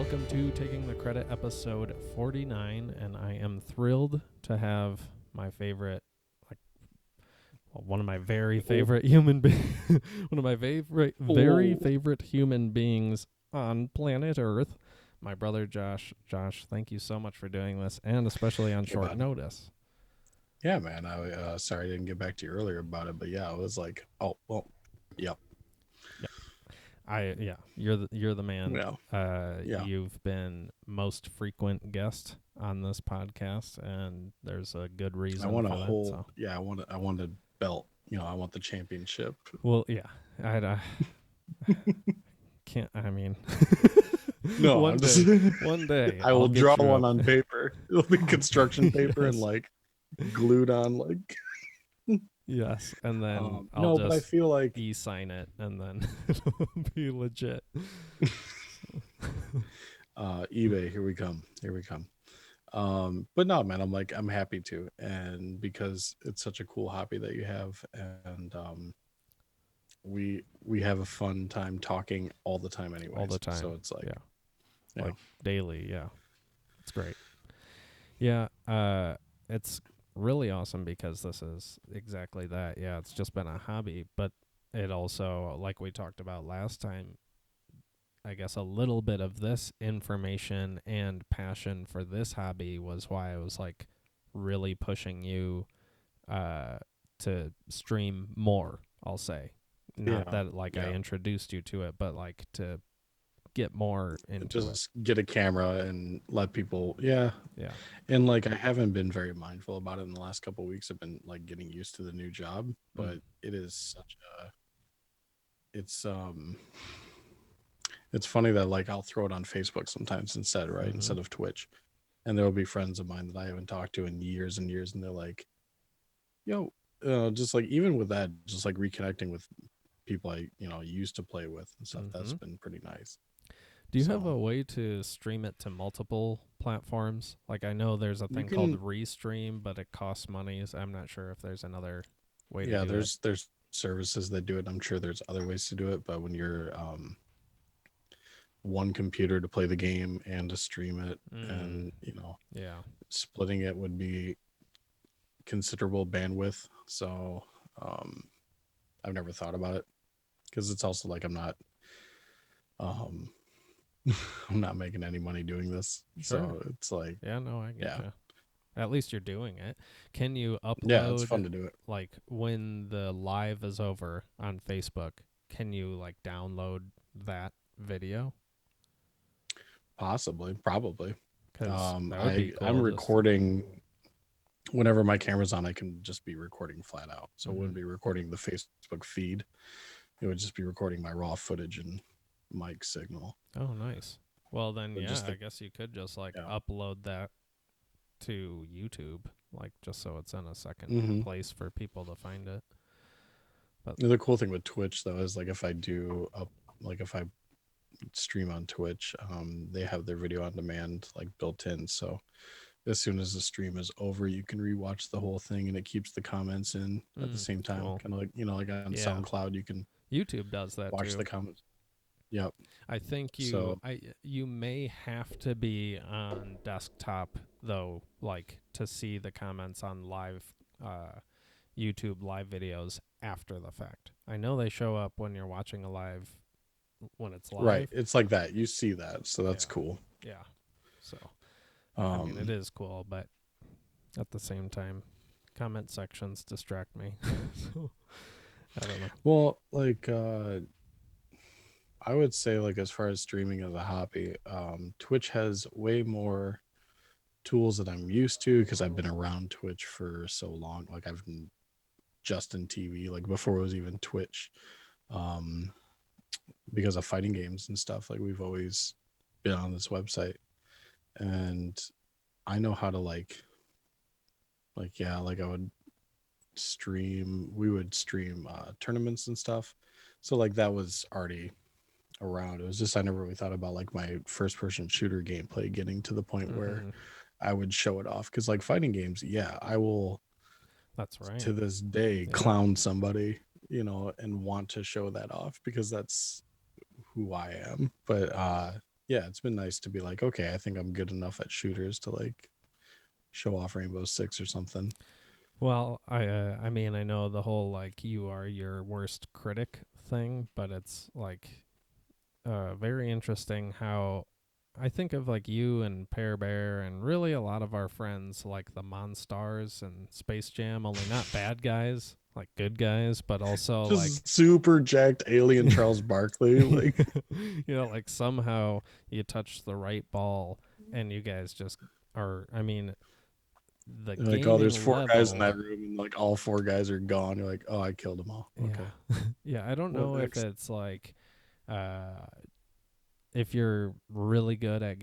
welcome to Taking the Credit episode 49, and I am thrilled to have my favorite, one of my very favorite human one of my very favorite human beings on planet Earth, my brother Josh. Josh, thank you so much for doing this, and especially on short notice. Yeah, man. I sorry I didn't get back to you earlier about it, but yeah, I was like, oh well, yep. You're the man. Yeah. You've been most frequent guest on this podcast, and there's a good I reason want a for that. whole So, I want a belt. I want the championship. well, yeah, I can't. I mean, No, I'm just one day, I I'll will get draw you one up. on paper. It'll be construction paper and Yes, like glued on like yes, and then I'll no, but I just feel like e-sign it, and then it'll be legit. eBay, here we come. Here we come. But no, man, I'm happy to, and because it's such a cool hobby that you have, and we have a fun time talking all the time All the anyways, time. so it's like Yeah, yeah. like daily. Yeah, it's great. Yeah, it's really awesome because this is exactly that. Yeah, it's just been a hobby, but it also, like we talked about last time, I guess a little bit of this information and passion for this hobby was why I was like really pushing you uh, to stream more, I'll say. Not Yeah, that like I yeah, introduced you to it, but like to get more into it. just get a camera and let people, yeah. Yeah. And like I haven't been very mindful about it in the last couple of weeks. I've been like getting used to the new job, Mm. but it is such a it's it's funny that like I'll throw it on Facebook sometimes instead, right, Mm-hmm. instead of Twitch, and there will be friends of mine that I haven't talked to in years and years, and they're like, yo, just like even with that, just like reconnecting with people I used to play with and stuff. That's Mm-hmm. been pretty nice. Do you have So a way to stream it to multiple platforms? Like I know there's a you thing called can, Restream, but it costs money. So I'm not sure if there's another way to yeah, do it. there's services that do it. I'm sure there's other ways to do it, but when you're one computer to play the game and to stream it, Mm. and Yeah. splitting it would be considerable bandwidth. So um, I've never thought about it because it's also like um, I'm not making any money doing this, Sure. so it's like Yeah, no, I get yeah, you. At least you're doing it. Can you yeah, it's upload fun to do it. like when the live is over on Facebook? Can you like download that video? Possibly, probably. Because that would be I'm cool. Just recording whenever my camera's on. I can just be recording flat out, so I mm-hmm. wouldn't be recording the Facebook feed. It would just be recording my raw footage and mic signal. Oh, nice. Well, then, So yeah, just I the guess you could just like yeah. upload that to YouTube, like just so it's in a second Mm-hmm. place for people to find it. But The cool thing with Twitch though is like if I do up like if I stream on Twitch, they have their video on demand like built in. So as soon as the stream is over, you can rewatch the whole thing, and it keeps the comments in at the same time. cool. Kind of like like on Yeah, SoundCloud, you can YouTube does that watch too. the comments. Yep. I think So you may have to be on desktop though, like to see the comments on live uh, YouTube live videos after the fact. I know they show up when you're watching a live when it's right, live. it's like that. You see that, so that's Yeah, cool. yeah. So I mean, it Um, is cool, but at the same time, comment sections distract me. So I don't know. well, like I would say like as far as streaming as a hobby, Twitch has way more tools that I'm used to because I've been around Twitch for so long. Like I've been just in TV, like before it was even Twitch. Um, because of fighting games and stuff. Like we've always been on this website, and I know how to like yeah, like I would stream. We would stream tournaments and stuff. So like that was already around. It was just I never really thought about like my first person shooter gameplay getting to the point where Mm-hmm. I would show it off because like fighting games, yeah, I will That's right. to this day Yeah. clown somebody, and want to show that off because that's who I am. But yeah, it's been nice to be like, okay, I think I'm good enough at shooters to like show off Rainbow Six or something. Well, I mean, I know the whole like you are your worst critic thing, but it's like very interesting how I think of like you and Pear Bear and really a lot of our friends like the Monstars and Space Jam, only not bad guys, like good guys, but also like Just super jacked alien Charles Barkley, like like somehow you touch the right ball and you guys just are, I mean, the like oh, there's gaming four guys in level. that room, and like all four guys are gone. You're like, oh, I killed them all. Okay, Yeah. Yeah, I don't what know if next? it's like uh if you're really good at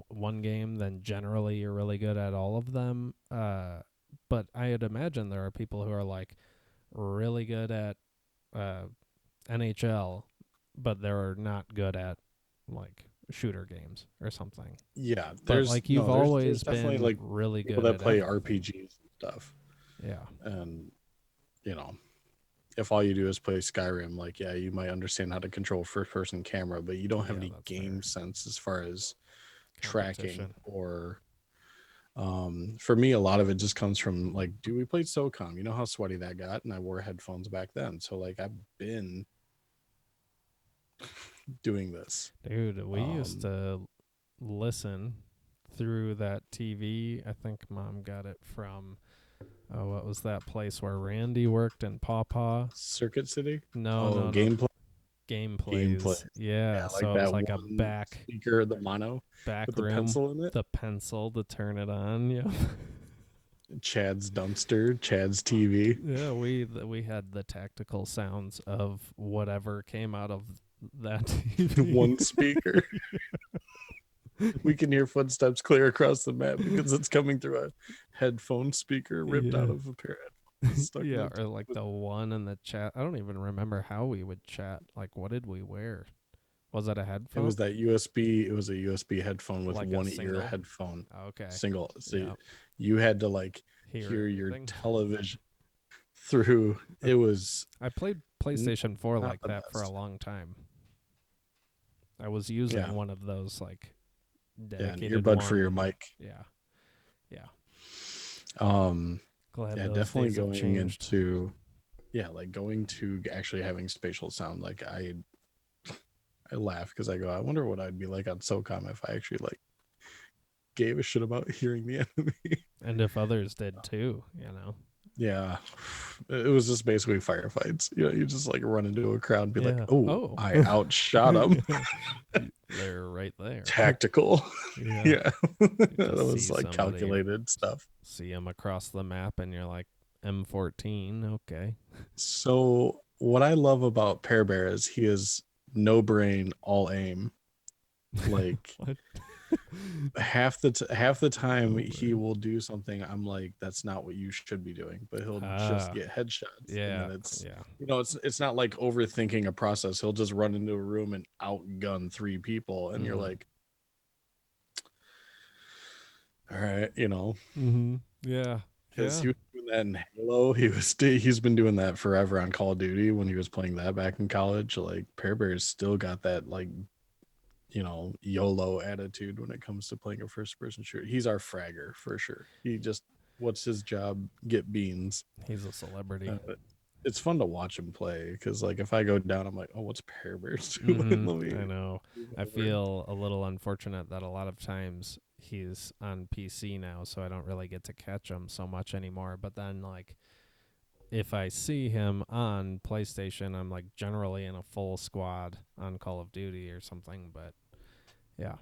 one game, then generally you're really good at all of them. But I'd imagine there are people who are like really good at uh, NHL, but they're not good at like shooter games or something. Yeah, But there's like you've no, there's always definitely been like really people good that at play everything. RPGs and stuff, Yeah. and you know, if all you do is play Skyrim, like yeah, you might understand how to control first person camera, but you don't have Yeah, any that's fair. game sense as far as tracking Competition. or for me a lot of it just comes from like do we played SOCOM, you know how sweaty that got, and I wore headphones back then, so like I've been doing this. Dude, we used um to listen through that TV. I think mom got it from what was that place where Randy worked in Pawpaw? Circuit City. No, Oh, no, no. gameplay. Gameplays. Yeah, Yeah, like so it was that like a one speaker, the mono back with the room, pencil in it. the pencil to turn it on. Yeah. Chad's dumpster, Chad's TV. Yeah, we had the tactical sounds of whatever came out of that TV. One speaker. We can hear footsteps clear across the map because it's coming through a headphone speaker ripped out Yeah. of a pair of headphones stuck in Yeah, the or like TV. the one in the chat. I don't even remember how we would chat. Like what did we wear? Was it a It headphone? was that USB. It was a USB headphone with Like a one ear single? headphone, Okay. single. So Yeah. you had to like Hear hear your everything. television through. I, It was I played n- PlayStation 4 not like the that for a best. long time. I was Yeah, using one of those like yeah, an dedicated earbud for your one. mic. Yeah. Yeah. Um, Glad yeah, those definitely days have going changed. into yeah, like going to actually having spatial sound. Like I laugh because I go, I wonder what I'd be like on SOCOM if I actually like gave a shit about hearing the enemy. And if others did too, you know. Yeah, it was just basically firefights. You know, you just like run into a crowd and be like, Yeah. "Oh, Oh. I outshot him." They're right there. Tactical. Yeah. Yeah, You that just was see like somebody, calculated stuff. see them across the map, and you're like, M14. Okay. So what I love about Pear Bear is he is no brain, all aim. Like What? half the time No he brain. will do something I'm like that's not what you should be doing, but he'll just Ah. get headshots, and Yeah. then it's Yeah. it's not like overthinking a process. He'll just run into a room and outgun three people, and you're Mm-hmm. like, all right, you know, Mm-hmm. Yeah. because Yeah. he was doing that in Halo. He's been doing that forever on Call of Duty when he was playing that back in college. Like Pear Bear's still got that like YOLO attitude when it comes to playing a first person shooter. He's our fragger for sure. He just what's his job? Get beans. He's a celebrity. Uh, it's fun to watch him play because like if I go down, I'm like, oh, what's Pear Bears doing? Mm-hmm. Let me I know. move I over. feel a little unfortunate that a lot of times he's on PC now, so I don't really get to catch him so much anymore. But then, like, if I see him on PlayStation, I'm like generally in a full squad on Call of Duty or something. But yeah,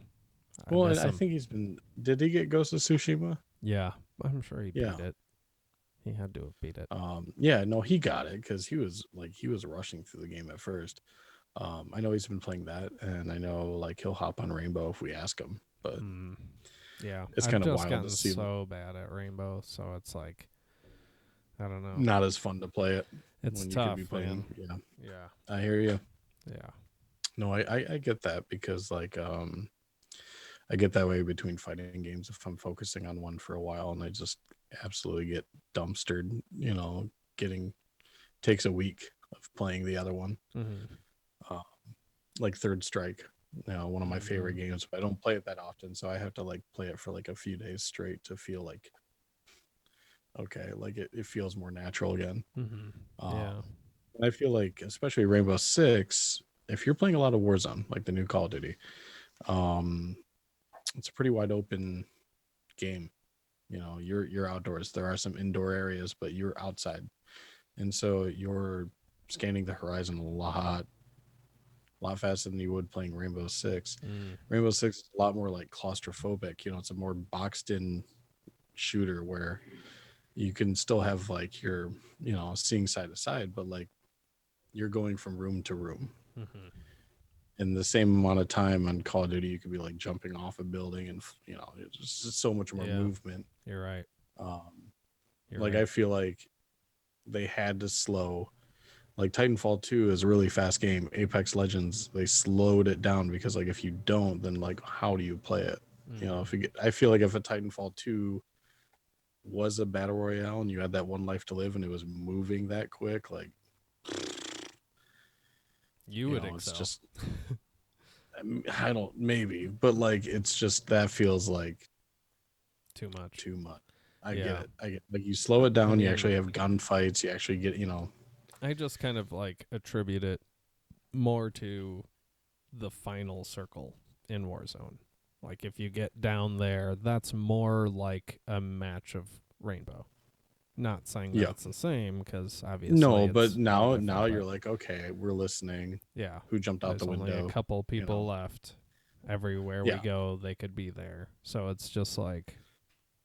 I Well, and miss I him. think he's been. Did he get Ghost of Tsushima? Yeah, I'm sure he Yeah. beat it. He had to have beat it. Yeah. No, he got it because he was rushing through the game at first. I know he's been playing that, and I know like he'll hop on Rainbow if we ask him. But Mm. Yeah, it's I've kind of just wild to gotten see so bad at Rainbow, so it's like I don't know. not as fun to play it It's when you could tough, be man. playing. Yeah, Yeah, I hear you. yeah. No, I get that because like I get that way between fighting games if I'm focusing on one for a while and I just absolutely get dumpstered. Getting takes a week of playing the other one, Mm-hmm. uh, like Third Strike. one of my favorite Mm-hmm. games, but I don't play it that often, so I have to like play it for like a few days straight to feel like okay, like it feels more natural again. Mm-hmm. Yeah. Um, and I feel like, especially Rainbow Six, if you're playing a lot of Warzone, like the new Call of Duty, um, it's a pretty wide open game. You're outdoors. There are some indoor areas, but you're outside, and so you're scanning the horizon a lot faster than you would playing Rainbow Six. Mm. Rainbow Six is a lot more like claustrophobic. It's a more boxed in shooter where you can still have like your seeing side to side, but like you're going from room to room. Mm-hmm. In the same amount of time on Call of Duty, you could be like jumping off a building, and it's just so much more Yeah. movement. You're right. Um, You're like right. I feel like they had to slow. Like Titanfall 2 is a really fast game. Apex Legends, they slowed it down because like if you don't, then like how do you play it? Mm-hmm. If you get, I feel like if a Titanfall 2 was a battle royale and you had that one life to live and it was moving that quick, like You would it's excel. just I don't maybe, but like it's just that feels like Too much. too much. I get Yeah. it. I get like you slow it I down. You mean, actually have gunfights. You actually get I just kind of like attribute it more to the final circle in Warzone. Like if you get down there, that's more like a match of Rainbow. Not saying that yeah. it's the same because obviously No, but it's more now different, you're but like okay, we're listening. yeah, Who jumped out the there's only a window? couple You people know. left. Everywhere we Yeah, go, they could be there. So it's just like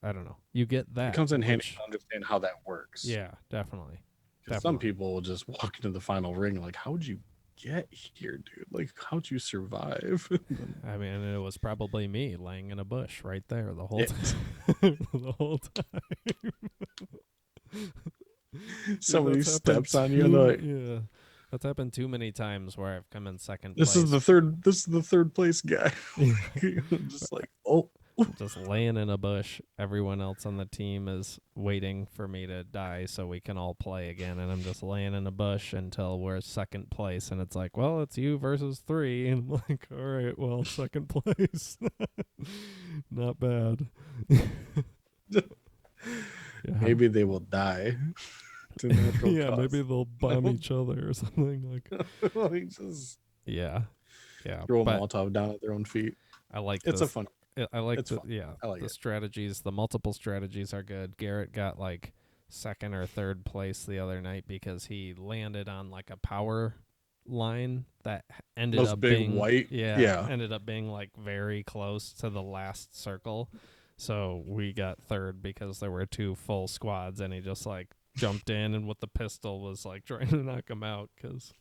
I don't know. You get it that, comes in handy which to understand how that works. yeah, definitely, Because some definitely. people will just walk into the final ring like, how'd you get here, dude? Like, how'd you survive? I mean, it was probably me laying in a bush right there the whole Yeah. time. The whole time. Dude, Somebody that's happened steps on you and they're like, yeah. That's happened too many times where I've come in second this is place. the third. This is the third place guy. Yeah. Just like, oh, Just laying in a bush. Everyone else on the team is waiting for me to die so we can all play again. And I'm just laying in a bush until we're second place. And it's like, well, it's you versus three. And I'm like, all right, well, second place. Not bad. Yeah. maybe they will die to natural Yeah, maybe causes. they'll bomb each other or something like. Like just Yeah, yeah, throw a but Molotov down at their own feet. I like It's a this. fun. I like It's the fun. yeah I like the it. strategies. The multiple strategies are good. Garrett got like second or third place the other night because he landed on like a power line that ended Those up big being white. Yeah. like very close to the last circle. So we got third because there were two full squads, and he just like jumped in and with the pistol was like trying to knock him out. Cause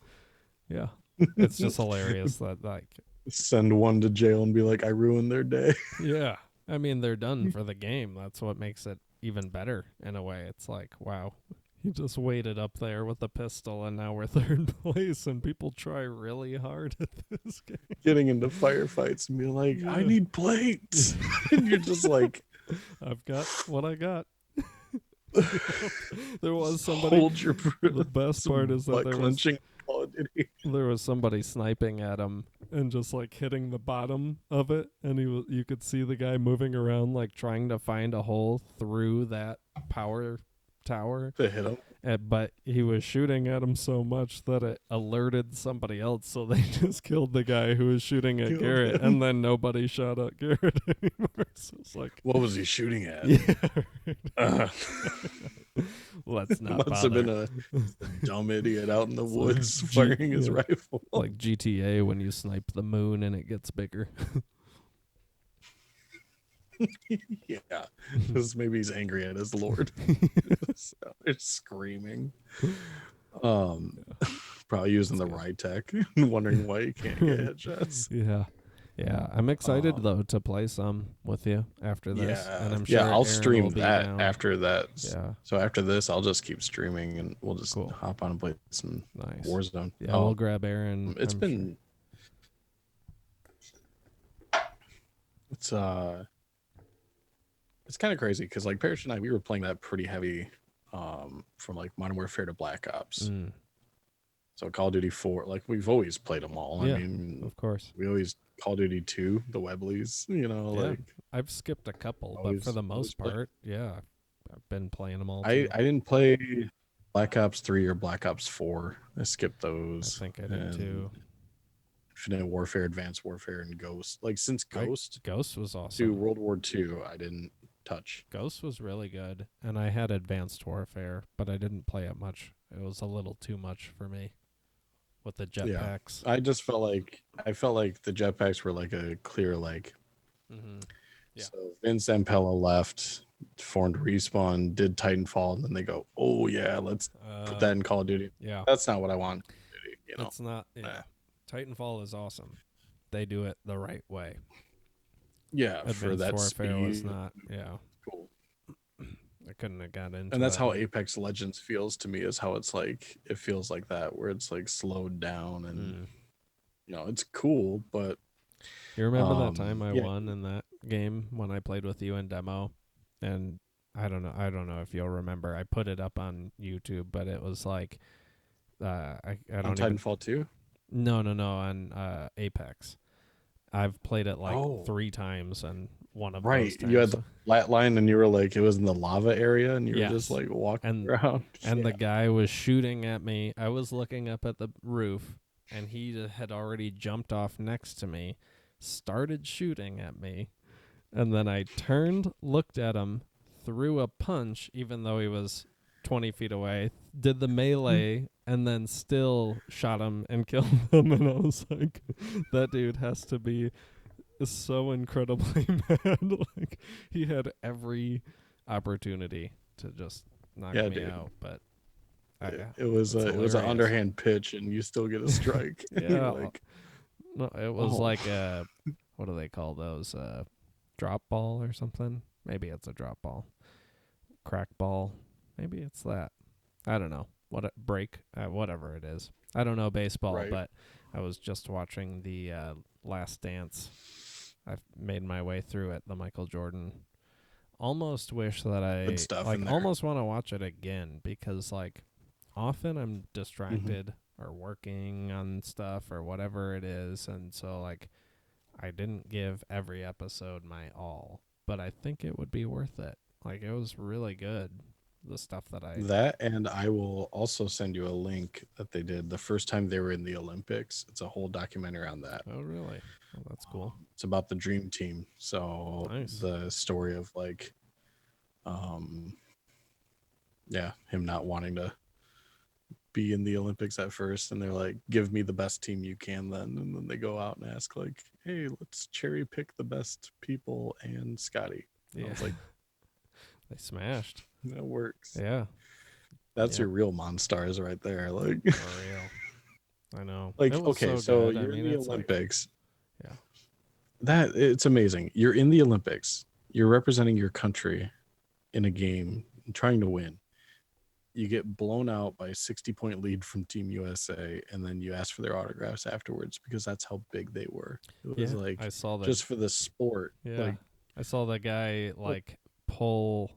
yeah, it's just hilarious that like Send one to jail and be like, I ruined their day. yeah. I mean, they're done for the game. That's what makes it even better in a way. It's like, wow, he just waited up there with a pistol and now we're third place and people try really hard at this game. Getting into firefights and be like, I Yeah. need plates. And you're just like, I've got what I got. There was somebody. hold your The best part some is that butt clenching Call of Duty. there was somebody sniping at him and just like hitting the bottom of it, and you could see the guy moving around like trying to find a hole through that power tower. To hit him. But he was shooting at him so much that it alerted somebody else, so they just killed the guy who was shooting at Killed Garrett, him. and then nobody shot at Garrett anymore. So it's like, What was he shooting at? yeah, Uh, let's not must have bother. been a dumb idiot out in the It's woods like firing his yeah, rifle. like GTA when you snipe the moon and it gets bigger. Yeah. Because maybe he's angry at his lord. So it's screaming. Um Probably using the good. ride tech and wondering why he can't get headshots. Yeah. Yeah. I'm excited Um though to play some with you after this. And yeah. I'm Yeah, sure I'll Aaron will stream be that down. after that. Yeah. So after this I'll just keep streaming and we'll just Cool. hop on and play some Nice. Warzone. Yeah, we'll grab Aaron, It's I'm sure. been it's it's kind of crazy because like Parrish and I we were playing that pretty heavy from like Modern Warfare to Black Ops. Mm. So Call of Duty 4, like we've always played them all. I Yeah, mean, of course. we always Call of Duty 2, the Webleys, Yeah, like I've skipped a couple, but for always the always most play. part, yeah, I've been playing them all I too. I didn't play Black Ops 3 or Black Ops 4. I skipped I those. think I did And too. Infinite Warfare, Advanced Warfare, and Ghost. Like since I Ghost Ghost was to awesome. World War II, I didn't touch. Ghost was really good, and I had Advanced Warfare, but I didn't play it much. It was a little too much for me with the Yeah. jetpacks. I felt like the jetpacks were like a clear like. Mm-hmm. Yeah. So Vince Ampella left, formed Respawn, did Titanfall, and then they go, "Oh yeah, let's put that in Call of Duty." Yeah. That's not what I want. Duty, That's not. Eh. Yeah. Titanfall is awesome. They do it the right way. Yeah, for Advanced that Warfare was speed, not. Yeah. cool. I couldn't have got And into that's it. how Apex Legends feels to me. Is how it's like it feels like that, where it's like slowed down, and Mm. it's cool, but You remember that time I yeah. won in that game when I played with you in demo? And I don't know. I don't know if you'll remember. I put it up on YouTube, but it was like I On don't even. Titanfall 2? No, on Apex. I've played it like Oh, 3 times, and one of those right. You had times, the flat line and you were like, it was in the lava area and you were just yes. like walking And around. and Yeah. the guy was shooting at me. I was looking up at the roof, and he had already jumped off next to me, started shooting at me, and then I turned, looked at him, threw a punch, even though he was 20 feet away, did the melee, and then still shot him and killed him. And I was like, that dude has to be so incredibly mad. Like, he had every opportunity to just knock Yeah, me dude. out, but It it's was an hilarious. underhand pitch and you still get a strike. And you're Yeah, like, no, it was oh, like what do they call those? Drop ball or something? Maybe it's a drop ball. Crack ball. Maybe it's that. I don't know. What a break, whatever it is. I don't know baseball, right. but I was just watching the Last Dance. I've made my way through it, the Michael Jordan. Almost wish that Good I stuff like in there. almost want to watch it again, because like often I'm Hmm. distracted or working on stuff or whatever it is, and so like I didn't give every episode my all, but I think it would be worth it. Like, it was really good, the stuff that I. That, and I will also send you a link that they did the first time they were in the Olympics. It's a whole documentary on that. Oh, really? Oh, that's cool. It's about the dream team. So Nice. the story of like, um, yeah, him not wanting to be in the Olympics at first, and they're like, "Give me the best team you can, then." And then they go out and ask, like, "Hey, let's cherry pick the best people and Scotty." And I Yeah, was like, they smashed. "That works. Yeah, That's yeah, your real Monstars right there." Like, for real. I know. It like was okay, so so good. I you're in mean, the it's like, Olympics. yeah, That it's amazing. You're in the Olympics. You're representing your country in a game, trying to win. You get blown out by a 60-point lead from Team USA, and then you ask for their autographs afterwards because that's how big they were. It was yeah. like I saw the, just for the sport. yeah, Like, I saw the guy what? like pull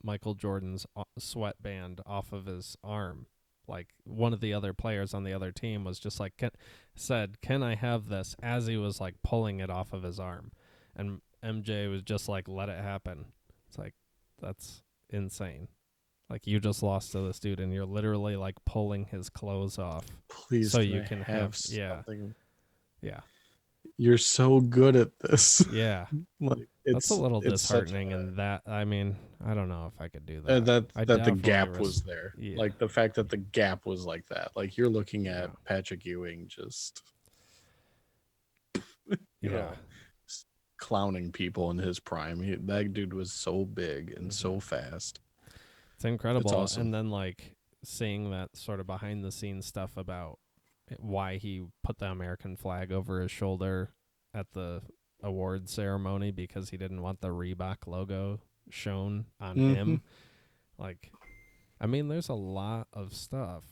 Michael Jordan's sweatband off of his arm. Like, one of the other players on the other team was just like, said, "Can I have this?" As he was like pulling it off of his arm, and MJ was just like, "Let it happen." It's like, that's insane. Like, you just lost to this dude, and you're literally like pulling his clothes off Please, so can you I can have have. Yeah, something? yeah, You're so good at this. yeah. Like, That's a little it's such disheartening, and that, I mean, I don't know if I could do a that. I that the definitely gap was there. yeah, Like the fact that the gap was like that. Like you're looking at yeah, Patrick Ewing just, you yeah. know, clowning people in his prime. That dude was so big and Hmm. so fast. It's It's incredible, awesome. and then like seeing that sort of behind the scenes stuff about why he put the American flag over his shoulder at the award ceremony, because he didn't want the Reebok logo shown on Hmm. him. Like, I mean, there's a lot of stuff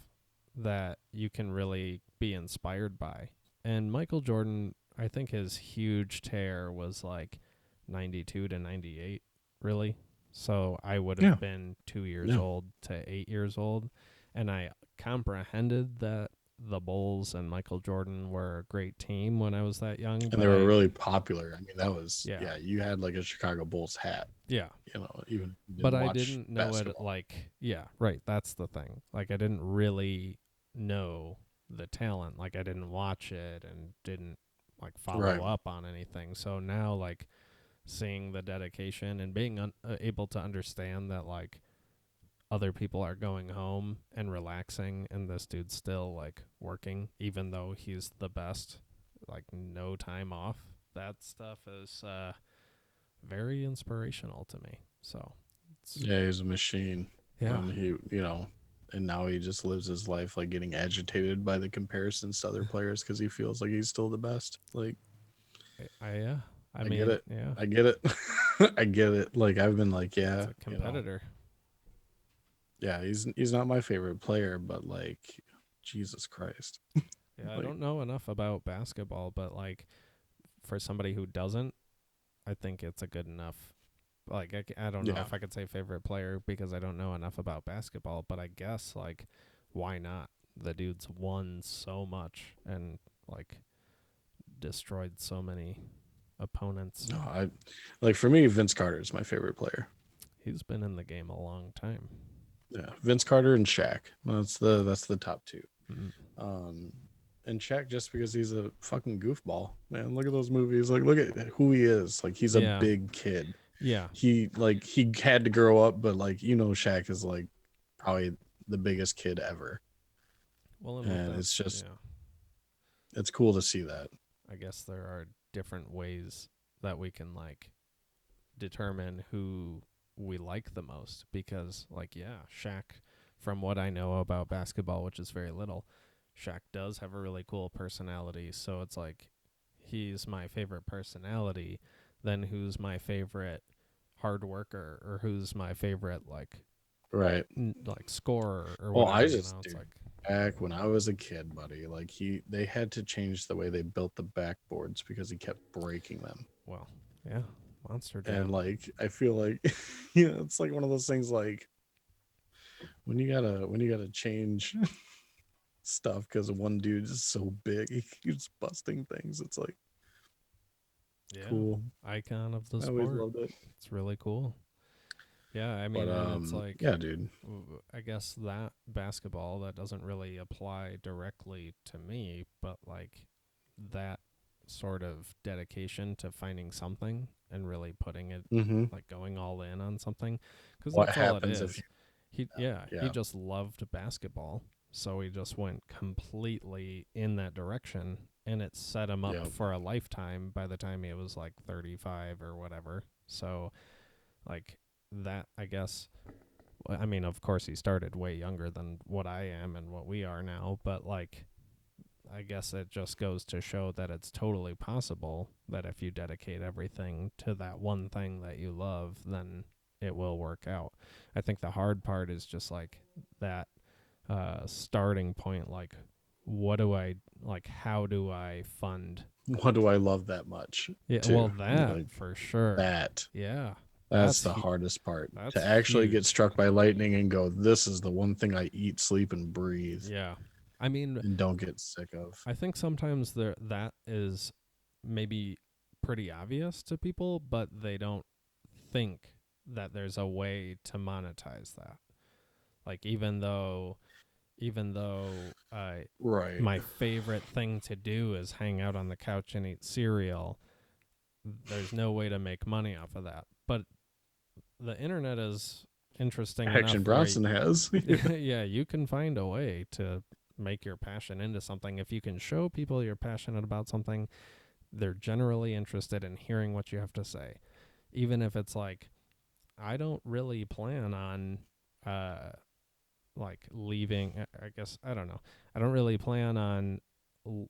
that you can really be inspired by. And Michael Jordan, I think his huge tear was like 92 to 98, really. So I would Yeah. have been 2 years Yeah. old to 8 years old. And I comprehended that the Bulls and Michael Jordan were a great team when I was that young, And they but were really popular. I mean, that was yeah, yeah. You had like a Chicago Bulls hat. yeah. Even if you But didn't I watch didn't know it basketball. like, yeah, right. That's the thing. Like, I didn't really know the talent. Like, I didn't watch it and didn't like follow Right. up on anything. So now, like, seeing the dedication and being able to understand that, like, other people are going home and relaxing and this dude's still like working even though he's the best, like no time off. That stuff is very inspirational to me. So it's, Yeah, he's a machine. yeah. And and now he just lives his life like getting agitated by the comparisons to other players because he feels like he's still the best. Like, Yeah, I I get mean, it. yeah, I get it. I get it. Like I've been like, it's yeah, a competitor. yeah, he's not my favorite player, but like Jesus Christ. Yeah, I Like, don't know enough about basketball, but like for somebody who doesn't, I think it's a good enough. Like I don't know yeah. if I could say favorite player because I don't know enough about basketball, but I guess like why not? The dude's won so much and like destroyed so many opponents. No, I like for me, Vince Carter is my favorite player. He's been in the game a long time. Yeah. Vince Carter and Shaq. That's the top two. Mm. Um, and Shaq just because he's a fucking goofball, man. Look at those movies. Like, look at who he is. Like, he's a Yeah. big kid. Yeah. He had to grow up, but like Shaq is like probably the biggest kid ever, Well, and with and that, it's just yeah, it's cool to see that. I guess there are different ways that we can like determine who we like the most because like yeah, Shaq, from what I know about basketball, which is very little, Shaq does have a really cool personality, so it's like he's my favorite personality, then who's my favorite hard worker or who's my favorite Right. like scorer or Well, I whatever, just it's dude, like back when I was a kid, buddy, like they had to change the way they built the backboards because he kept breaking them. well, yeah, Monster And Jam. like I feel like it's like one of those things like when you gotta change stuff because one dude is so big, he keeps busting things. It's like Yeah, cool. icon of the I always sport. loved it. It's really cool. Yeah, I But mean, and it's like, yeah, dude. I guess that basketball that doesn't really apply directly to me, but like that sort of dedication to finding something and really putting it, Mm-hmm. like going all in on something, because What that's all it happens if is. He yeah, just loved basketball, so he just went completely in that direction, and it set him up yeah, for a lifetime by the time he was like 35 or whatever. So like that, I guess. I mean, of course, he started way younger than what I am and what we are now, but like, I guess it just goes to show that it's totally possible that if you dedicate everything to that one thing that you love, then it will work out. I think the hard part is just like that starting point. Like, what do I like? How do I fund? what do I love that much Yeah, well, too? that Like for sure. that. Yeah, That's the hardest part. To that's actually get huge. struck by lightning and go, this is the one thing I eat, sleep, and breathe Yeah, I mean, and don't get sick of. I think sometimes there that is maybe pretty obvious to people, but they don't think that there's a way to monetize that. Like even though Right. my favorite thing to do is hang out on the couch and eat cereal, there's no way to make money off of that. But the internet is interesting Action enough where Bronson has. yeah, you can find a way to make your passion into something. If you can show people you're passionate about something, they're generally interested in hearing what you have to say. Even if it's like, I don't really plan on uh like leaving, I guess I don't know. I don't really plan on l-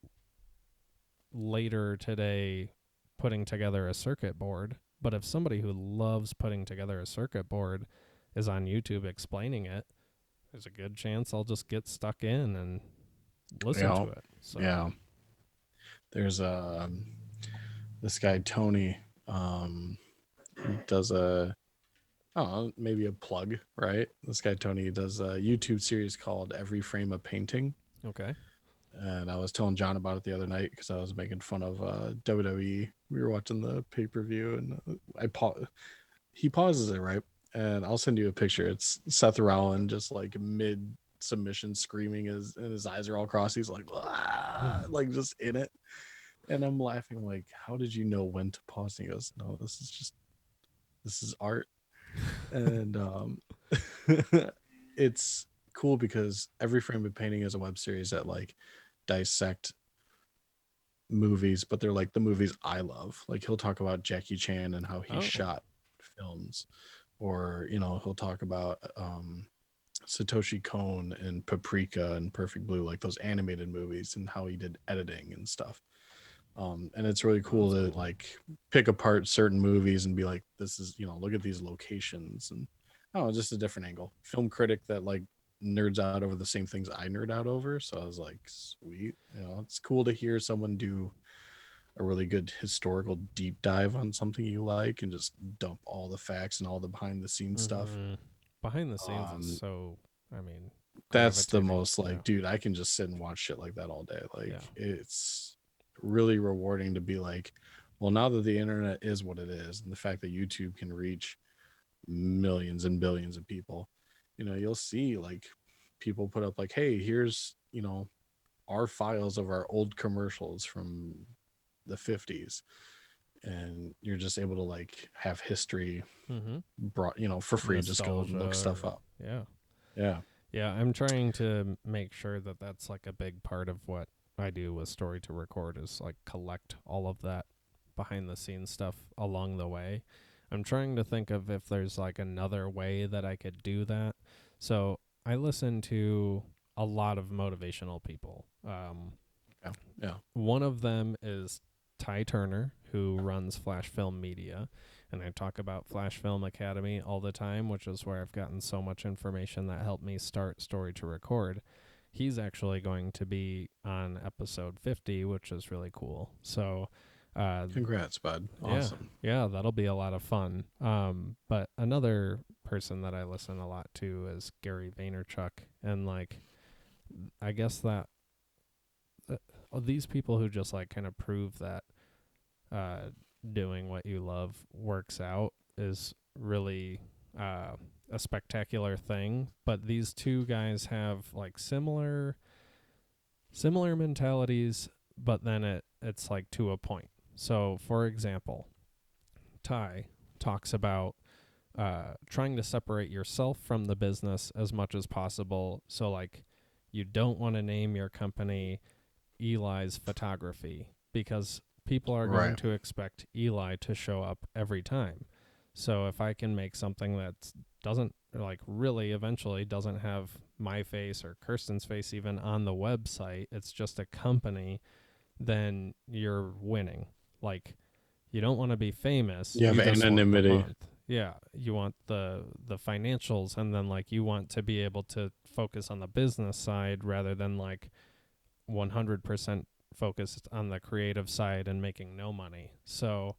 later today putting together a circuit board, but if somebody who loves putting together a circuit board is on YouTube explaining it, there's a good chance I'll just get stuck in and listen Yeah. to it. So, Yeah. There's this guy Tony does a I don't know, maybe a plug, right? This guy Tony does a YouTube series called Every Frame a Painting. okay. And I was telling John about it the other night because I was making fun of WWE. We were watching the pay per view, and he pauses it right, and I'll send you a picture. It's Seth Rollins just like mid submission, screaming and his eyes are all crossed. He's like, "Ah," like just in it, and I'm laughing. Like, how did you know when to pause? And he goes, "No, this is art." And it's cool because every frame of painting is a web series that like dissect movies, but they're like the movies I love. Like he'll talk about Jackie Chan and how he Oh, shot films, or he'll talk about Satoshi Kon and Paprika and Perfect Blue, like those animated movies, and how he did editing and stuff. And it's really oh, cool that's to cool. like pick apart certain movies and be like, this is look at these locations, and oh, just a different angle. Film critic that like nerds out over the same things I nerd out over. So I was like, sweet, it's cool to hear someone do a really good historical deep dive on something you like and just dump all the facts and all the behind the scenes stuff. Mm-hmm. Behind the scenes is Um, so, I mean, that's the gravitating. most Yeah. like, dude, I can just sit and watch shit like that all day. Like Yeah. it's really rewarding to be like, well, now that the internet is what it is, and the fact that YouTube can reach millions and billions of people, you'll see like people put up like, hey, here's, our files of our old commercials from the 50s, and you're just able to like have history Mm-hmm. brought, for free. Just go Nostalgia and look stuff or, up. yeah. Yeah. Yeah, I'm trying to make sure that that's like a big part of what I do with Story to Record is like collect all of that behind the scenes stuff along the way. I'm trying to think of if there's like another way that I could do that. So I listen to a lot of motivational people. Yeah. Yeah. One of them is Ty Turner, who runs Flash Film Media. And I talk about Flash Film Academy all the time, which is where I've gotten so much information that helped me start Story to Record. He's actually going to be on episode 50, which is really cool. So, uh, Congrats, bud. yeah, Awesome. yeah, that'll be a lot of fun. But another person that I listen a lot to is Gary Vaynerchuk. And, like, I guess that these people who just, like, kind of prove that uh, doing what you love works out is really uh, a spectacular thing. But these two guys have like similar mentalities, but then it's like to a point. So, for example, Ty talks about trying to separate yourself from the business as much as possible. So, like, you don't want to name your company Eli's Photography because people are going Right. to expect Eli to show up every time. So if I can make something that doesn't like really eventually doesn't have my face or Kirsten's face even on the website, it's just a company, then you're winning. Like you don't want to be famous, You have you just want the anonymity. month. Yeah, you want the financials and then like you want to be able to focus on the business side rather than like 100% focused on the creative side and making no money. So,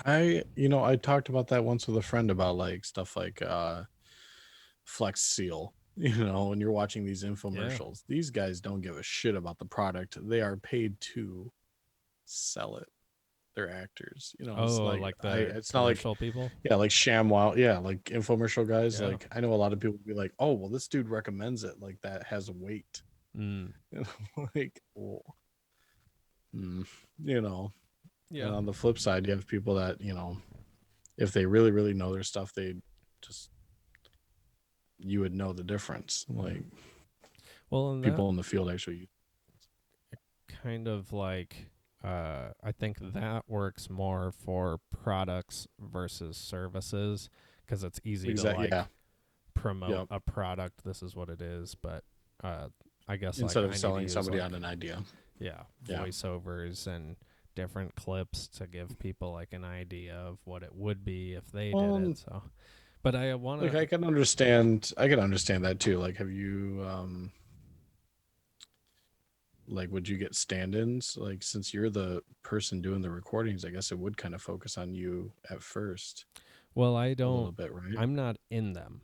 I talked about that once with a friend about like stuff like Flex Seal. When you're watching these yeah. infomercials, these guys don't give a shit about the product. They are paid to sell it. They're actors. It's Oh, like like I the it's not like, commercial people? yeah, like ShamWow, yeah, like infomercial guys. Yeah. Like I know a lot of people be like, oh well, this dude recommends it. Like that has weight. Mm. Like, well, mm, you know. And Yeah. on the flip side, you have people that if they really really know their stuff, they just you would know the difference. Like Well, and that people in the field actually. kind of like I think that works more for products versus services because it's easy to Exactly. Yeah. like promote Yep. a product. This is what it is, but uh, I guess like Instead of I need to selling use somebody on like an idea. yeah, Yeah. voiceovers and different clips to give people like an idea of what it would be if they did it. Well, So, but I want like to, I can understand. I can understand that too. Like, have you like would you get stand-ins? Like, since you're the person doing the recordings, I guess it would kind of focus on you at first well, I a don't, little bit, right? I'm not in them.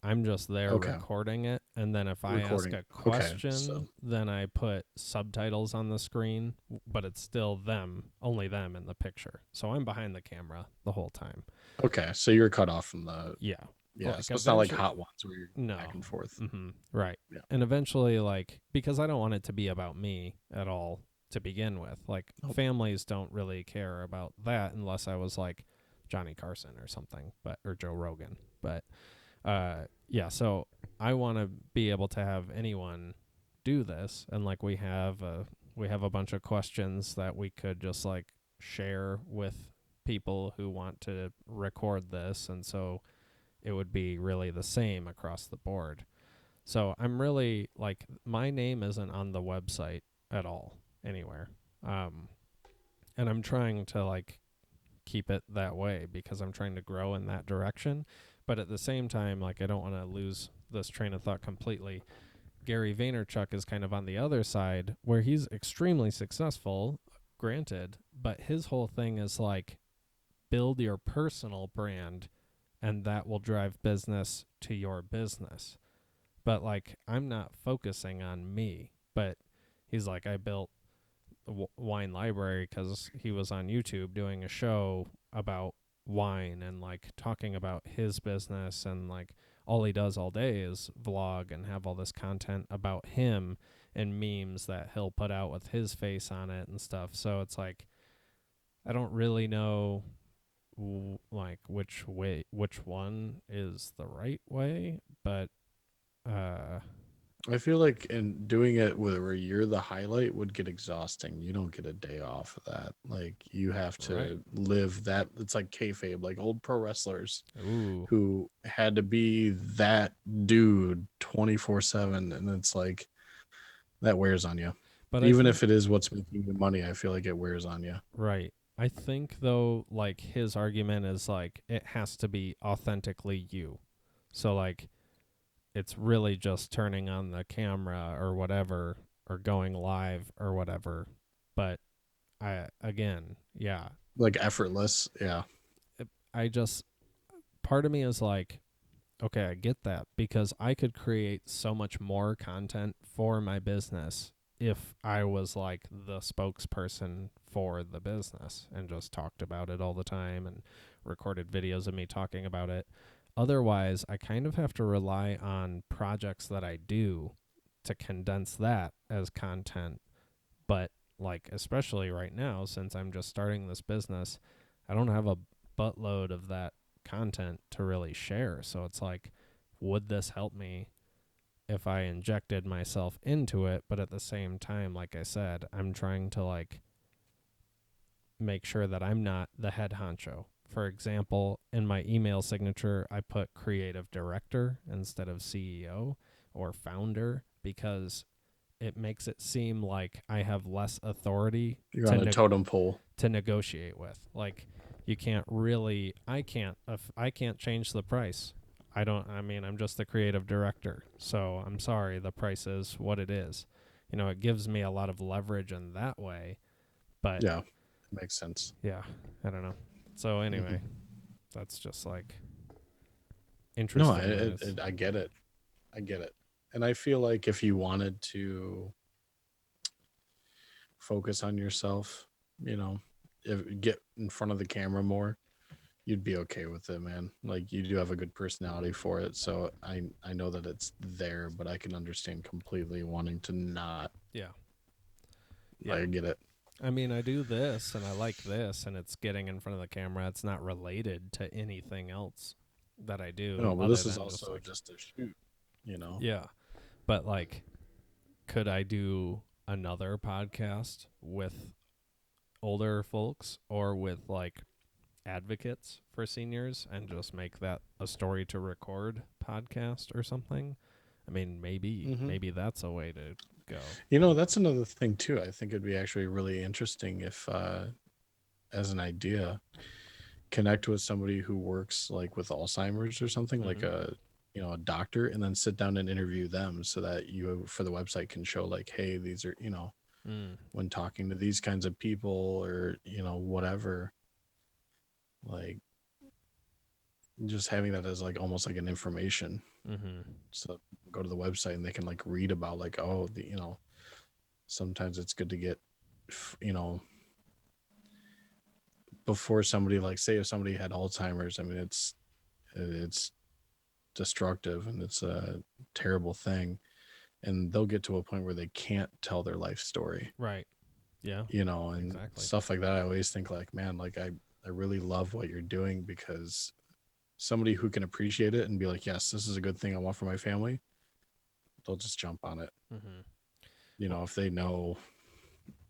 I'm just there Okay. recording it, and then if I ask Recording. a Okay. So, question, then I put subtitles on the screen, but it's still them, only them in the picture. So I'm behind the camera the whole time. okay. So you're cut off from the, Yeah. yeah. Like So it's not like eventually Hot Ones where you're back no. and forth. Right. Yeah. And eventually, like, because I don't want it to be about me at all to begin with. Like, Nope. families don't really care about that unless I was like Johnny Carson or something, but or Joe Rogan. But yeah, so I want to be able to have anyone do this, and like we have a bunch of questions that we could just like share with people who want to record this, and so it would be really the same across the board. So I'm really like my name isn't on the website at all anywhere. Um and I'm trying to like keep it that way because I'm trying to grow in that direction, but at the same time like I don't want to lose this train of thought completely. Gary Vaynerchuk is kind of on the other side where he's extremely successful, granted, but his whole thing is like build your personal brand and that will drive business to your business. But like I'm not focusing on me. But he's like I built wine library because he was on YouTube doing a show about wine and like talking about his business, and like all he does all day is vlog and have all this content about him and memes that he'll put out with his face on it and stuff. So it's like I don't really know like which one is the right way, but uh I feel like in doing it where you're the highlight would get exhausting. You don't get a day off of that. Like you have right. to live that. It's like kayfabe, like old pro wrestlers Ooh. who had to be that dude 24/7, and it's like that wears on you. But I Even think if it is what's making you money, I feel like it wears on you. right. I think though like his argument is like it has to be authentically you. So like it's really just turning on the camera or whatever or going live or whatever. But I again, yeah. Like effortless. Yeah. I just part of me is like okay, I get that because I could create so much more content for my business if I was like the spokesperson for the business and just talked about it all the time and recorded videos of me talking about it. Otherwise, I kind of have to rely on projects that I do to condense that as content. But like especially right now since I'm just starting this business, I don't have a buttload of that content to really share. So it's like would this help me if I injected myself into it? But at the same time, like I said, I'm trying to like make sure that I'm not the head honcho. For example, in my email signature, I put creative director instead of CEO or founder because it makes it seem like I have less authority You're to on a totem pole. to negotiate with. Like you can't really I can't change the price. I mean I'm just the creative director. So I'm sorry the price is what it is. You know, it gives me a lot of leverage in that way, but Yeah. Makes sense. yeah, I don't know. So anyway, Hmm. that's just like No, interesting that it's I get it. I get it. And I feel like if you wanted to focus on yourself, you know, get in front of the camera more, you'd be okay with it, man. Like you do have a good personality for it, so I know that it's there, but I can understand completely wanting to not. yeah. Yeah. I get it. I mean, I do this and I like this and it's getting in front of the camera. It's not related to anything else that I do No, but other this is than just also like, just a shoot, you know. yeah. But like, could I do another podcast with older folks or with like advocates for seniors and just make that a story to record podcast or something? I mean, Hmm. maybe that's a way to go. You know, that's another thing too. I think it'd be actually really interesting if, as an idea, connect with somebody who works like with Alzheimer's or something, like Mm-hmm. a a doctor, and then sit down and interview them so that you for the website can show like, hey, these are Mm. when talking to these kinds of people or whatever, like just having that as like almost like an information. Mm-hmm. So go to the website and they can like read about like, oh, the, you know, sometimes it's good to get, you know, before somebody, like say if somebody had Alzheimer's, I mean it's destructive and it's a terrible thing, and they'll get to a point where they can't tell their life story, Right. Yeah. you know, and Exactly. stuff like that. I always think like, man, like I really love what you're doing, because somebody who can appreciate it and be like, yes, this is a good thing I want for my family, they'll just jump on it. Mm-hmm. You Well, know, if they know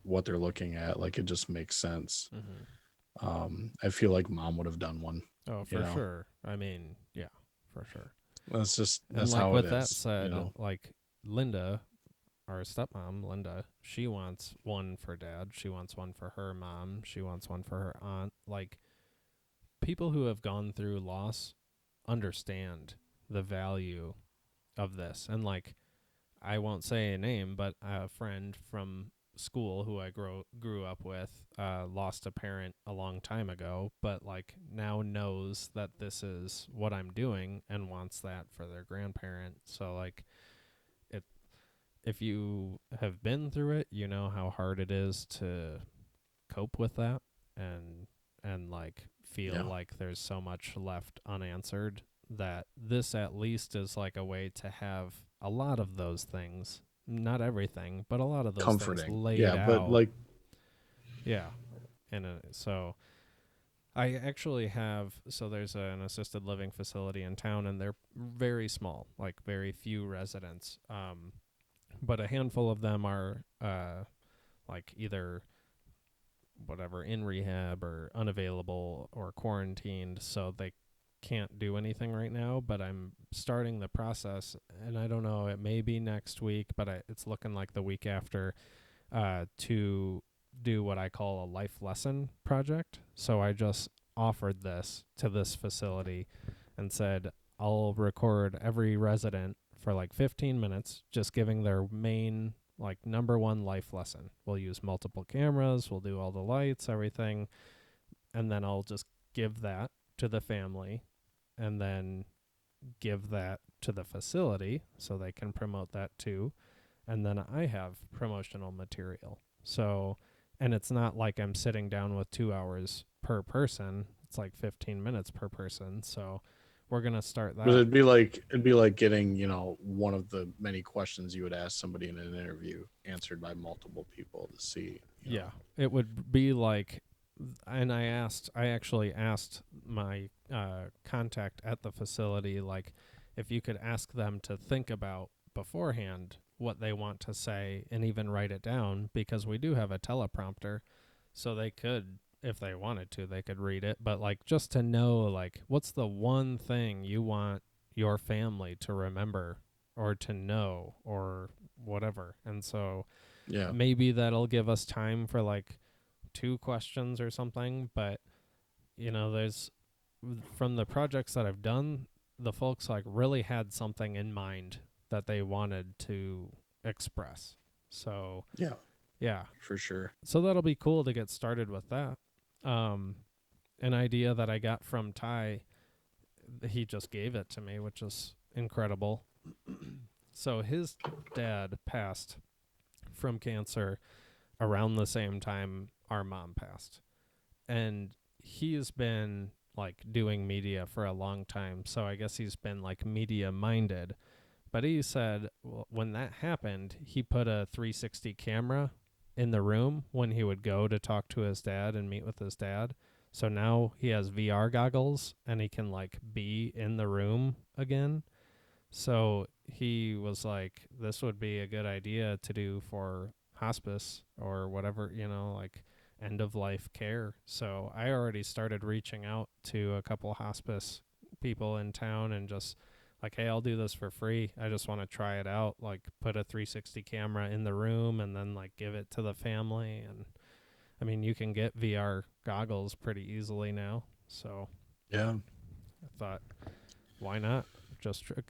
what they're looking at, like it just makes sense. mm-hmm. I feel like mom would have done one, Oh, you for know. sure. I mean, yeah, for sure. And That's like how it with that is, you said, know. like Linda, our stepmom, Linda, she wants one for dad. She wants one for her mom. She wants one for her aunt. Like people who have gone through loss understand the value of this. And like I won't say a name, but a friend from school who I grew up with lost a parent a long time ago, but like now knows that this is what I'm doing and wants that for their grandparent. So like it if you have been through it, you know how hard it is to cope with that and like feel Yeah. like there's so much left unanswered, that this at least is like a way to have a lot of those things, not everything, but a lot of those things Comforting. laid Yeah, but out. like, Yeah. And so I actually have, so there's an assisted living facility in town and they're very small, like very few residents. But a handful of them are like either whatever in rehab or unavailable or quarantined, so they can't do anything right now. But I'm starting the process, and I don't know, it may be next week, but it's looking like the week after, to do what I call a life lesson project. So I just offered this to this facility and said I'll record every resident for like 15 minutes, just giving their main, like, number one life lesson. We'll use multiple cameras, we'll do all the lights, everything, and then I'll just give that to the family and then give that to the facility so they can promote that too. And then I have promotional material. So, and it's not like I'm sitting down with 2 hours per person. It's like 15 minutes per person. So we're going to start but that. it'd be like getting, you know, one of the many questions you would ask somebody in an interview answered by multiple people to see, you Yeah. know. It would be like, and I actually asked my contact at the facility, like, if you could ask them to think about beforehand what they want to say and even write it down, because we do have a teleprompter, so they could, if they wanted to, they could read it. But like just to know, like, what's the one thing you want your family to remember or to know or whatever. And so Yeah. maybe that'll give us time for like two questions or something. But there's, from the projects that I've done, the folks like really had something in mind that they wanted to express. So Yeah, yeah, for sure. so that'll be cool to get started with that. Um, an idea that I got from Ty, he just gave it to me, which is incredible. So his dad passed from cancer around the same time our mom passed. And he's been like doing media for a long time. So I guess he's been like media minded. But he said, when that happened, he put a 360 camera in the room when he would go to talk to his dad and meet with his dad. So now he has VR goggles and he can like be in the room again. So he was like, this would be a good idea to do for hospice or whatever, like end of life care. So I already started reaching out to a couple hospice people in town and just like, hey, I'll do this for free. I just want to try it out. Like, put a 360 camera in the room and then like give it to the family. And I mean, you can get VR goggles pretty easily now. So Yeah. I thought, why not?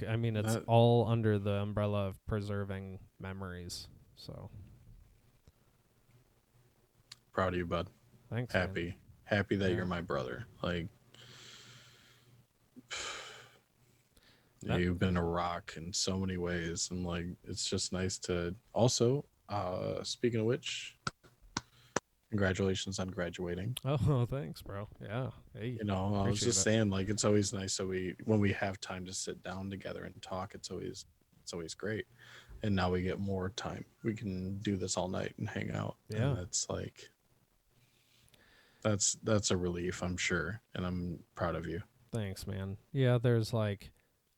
I mean, it's That, all under the umbrella of preserving memories. So proud of you, bud. thanks, man. Happy. Happy that Yeah. you're my brother. Like, That You've been a rock in so many ways, and like it's just nice to also. Speaking of which, congratulations on graduating. oh, thanks, bro. Yeah. Hey, I was appreciate just it. saying, like it's always nice that we when we have time to sit down together and talk. It's always great. And now we get more time. We can do this all night and hang out, Yeah. and it's like that's a relief, I'm sure, and I'm proud of you. Thanks, man. Yeah, there's like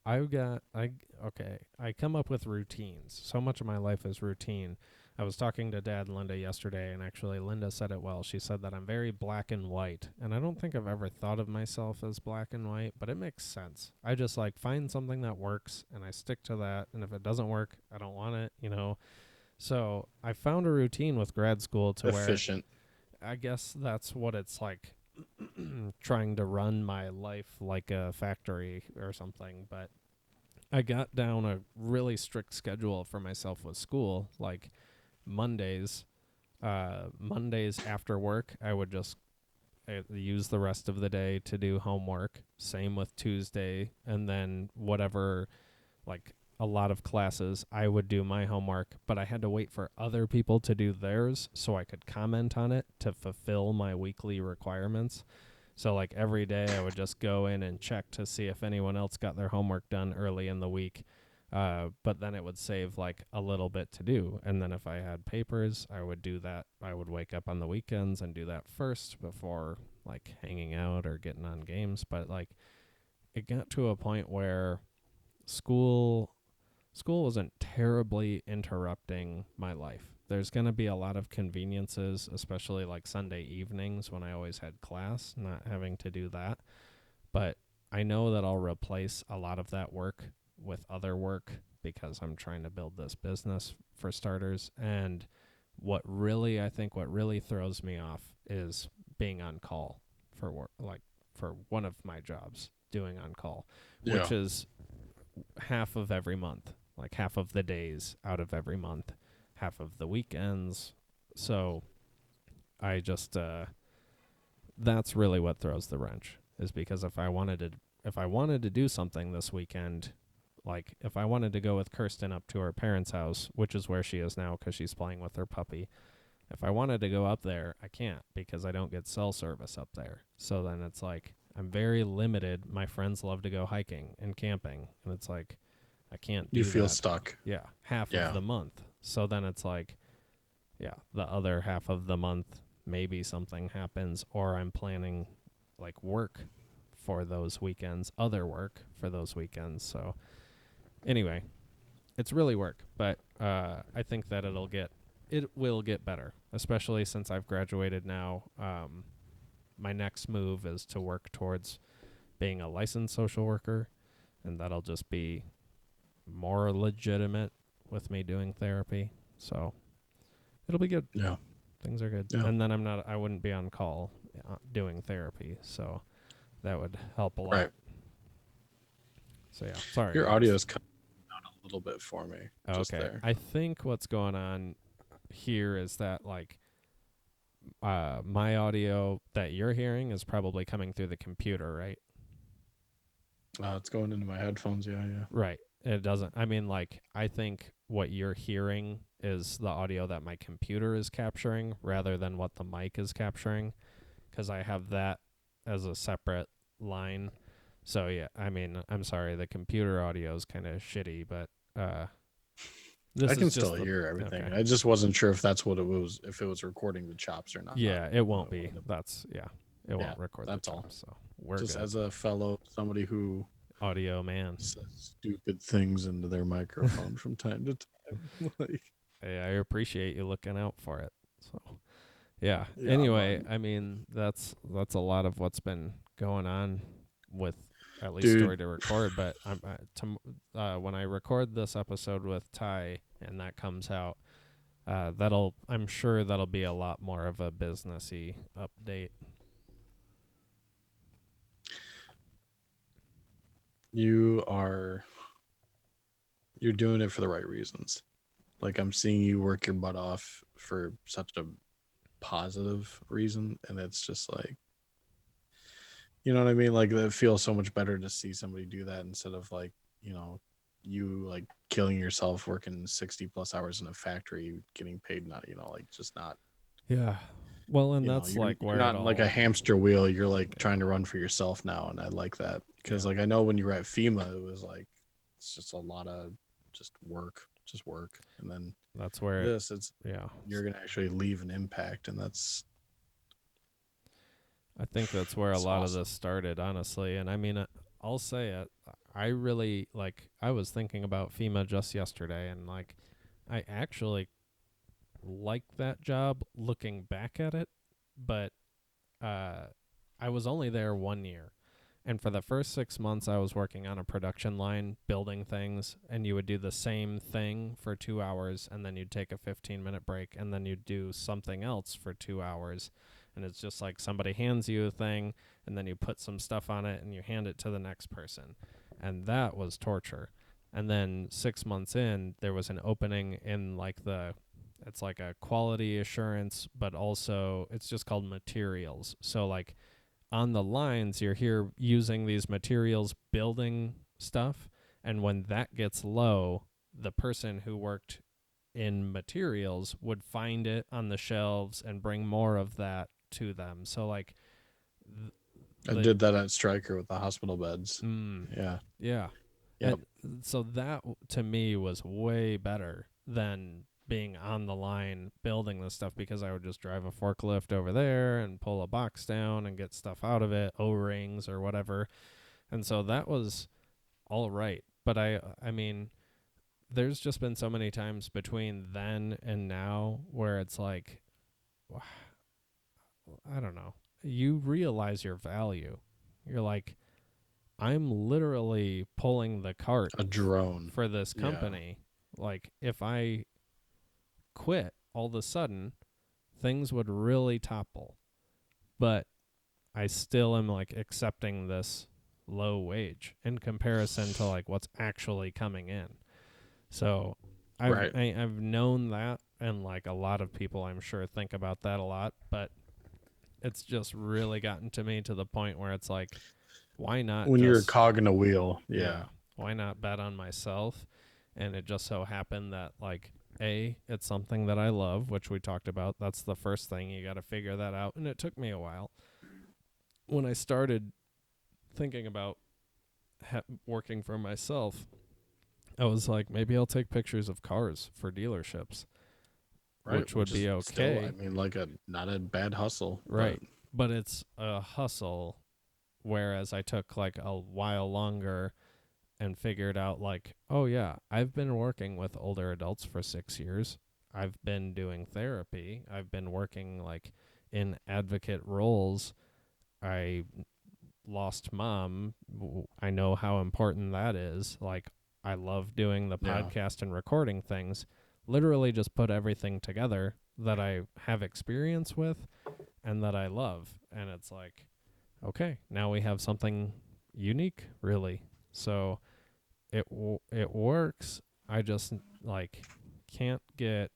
I've got I okay, I come up with routines. So much of my life is routine. I was talking to Dad and Linda yesterday, and actually Linda said it well. She said that I'm very black and white, and I don't think I've ever thought of myself as black and white, but it makes sense. I just like find something that works and I stick to that, and if it doesn't work, I don't want it. So, I found a routine with grad school to where Efficient. I guess that's what it's like trying to run my life like a factory or something. But I got down a really strict schedule for myself with school. Like Mondays, Mondays after work, I would just use the rest of the day to do homework. Same with Tuesday, and then whatever, like a lot of classes, I would do my homework, but I had to wait for other people to do theirs so I could comment on it to fulfill my weekly requirements. So, like every day, I would just go in and check to see if anyone else got their homework done early in the week. But then it would save like a little bit to do. And then if I had papers, I would do that. I would wake up on the weekends and do that first before like hanging out or getting on games. But like it got to a point where school school wasn't terribly interrupting my life. There's going to be a lot of conveniences, especially like Sunday evenings when I always had class, not having to do that. But I know that I'll replace a lot of that work with other work because I'm trying to build this business for starters. And what really throws me off is being on call for work, like for one of my jobs, doing on call, which Yeah. is half of every month, like half of the days out of every month, half of the weekends. So I just that's really what throws the wrench is because if I wanted to do something this weekend, like if I wanted to go with Kirsten up to her parents' house, which is where she is now cuz she's playing with her puppy. If I wanted to go up there, I can't because I don't get cell service up there. So then it's like I'm very limited. My friends love to go hiking and camping, and it's like I can't You do feel that. stuck. Yeah, half of Yeah. the month. So then it's like, yeah, the other half of the month, maybe something happens, or I'm planning like work for those weekends, other work for those weekends. So anyway, it's really work, but I think that it will get better, especially since I've graduated now. My next move is to work towards being a licensed social worker, and that'll just be more legitimate with me doing therapy. So it'll be good. Yeah. Things are good. Yeah. And then I wouldn't be on call doing therapy. So that would help a Right. lot. So yeah, sorry Your audio guys. is cutting out a little bit for me just Okay. there. I think what's going on here is that like my audio that you're hearing is probably coming through the computer, right? It's going into my headphones. Yeah. Yeah. Right. It doesn't. I mean, like, I think what you're hearing is the audio that my computer is capturing rather than what the mic is capturing because I have that as a separate line. So, yeah, I mean, I'm sorry. The computer audio is kind of shitty, but I this can is still just the. hear everything. Okay. I just wasn't sure if that's what it was, if it was recording the chops or not. Yeah, it When won't I be. wanted to, That's, yeah, it yeah, won't record the that's all. chops. So, we're Just good. as a fellow, somebody who Audio man. says stupid things into their microphone from time to time. Like, Hey, I appreciate you looking out for it. So, yeah. yeah, Anyway, man. I mean that's a lot of what's been going on with at least Dude, story to record. But when I record this episode with Ty and that comes out, I'm sure that'll be a lot more of a businessy update. you are you're doing it for the right reasons. Like I'm seeing you work your butt off for such a positive reason, and it's just like You know what I mean? Like it feels so much better to see somebody do that instead of like, you know, you like killing yourself working 60 plus hours in a factory getting paid not, like just not, Yeah. Well, and that's like you're where not it in like a all. hamster wheel. You're like Yeah. trying to run for yourself now, and I like that because Yeah. like I know when you were at FEMA, it was like it's just a lot of just work, and then That's where it. this it's Yeah. you're gonna actually leave an impact, and I think that's where a it's lot of awesome. this started, honestly. And I mean, I'll say it. I really like. I was thinking about FEMA just yesterday, and like, I actually like that job looking back at it, but uh, I was only there 1 year. And for the first 6 months, I was working on a production line building things, and you would do the same thing for 2 hours, and then you'd take a 15-minute break, and then you'd do something else for 2 hours. And it's just like somebody hands you a thing, and then you put some stuff on it, and you hand it to the next person. And that was torture. And then 6 months in, there was an opening in like it's like a quality assurance, but also it's just called materials. So, like, on the lines, you're here using these materials, building stuff. And when that gets low, the person who worked in materials would find it on the shelves and bring more of that to them. So, like, th- I the, did that at Stryker with the hospital beds. mm, Yeah. yeah. Yep. And so that to me was way better than being on the line building this stuff, because I would just drive a forklift over there and pull a box down and get stuff out of it, O-rings or whatever. And so that was all right. But I mean, there's just been so many times between then and now where it's like, I don't know. You realize your value. You're like, I'm literally pulling the cart A drone. for this Yeah. company. Like, if I quit all of a sudden, things would really topple. But I still am like accepting this low wage in comparison to like what's actually coming in. So Right. I've known that, and like a lot of people I'm sure think about that a lot, but it's just really gotten to me to the point where it's like, why not When you're a just, cog in a wheel, yeah, yeah. why not bet on myself? And it just so happened that like, it's something that I love, which we talked about. That's the first thing. You got to figure that out, and it took me a while. When I started thinking about working for myself, I was like, maybe I'll take pictures of cars for dealerships, Right. which would Which is be still, I okay, mean, like a not a bad hustle, but right? But it's a hustle, whereas I took like a while longer and figured out like, oh yeah, I've been working with older adults for 6 years. I've been doing therapy. I've been working like in advocate roles. I lost mom. I know how important that is. Like, I love doing the yeah. podcast and recording things. Literally just put everything together that I have experience with and that I love. And it's like, okay, now we have something unique, really. So it works. I just like can't get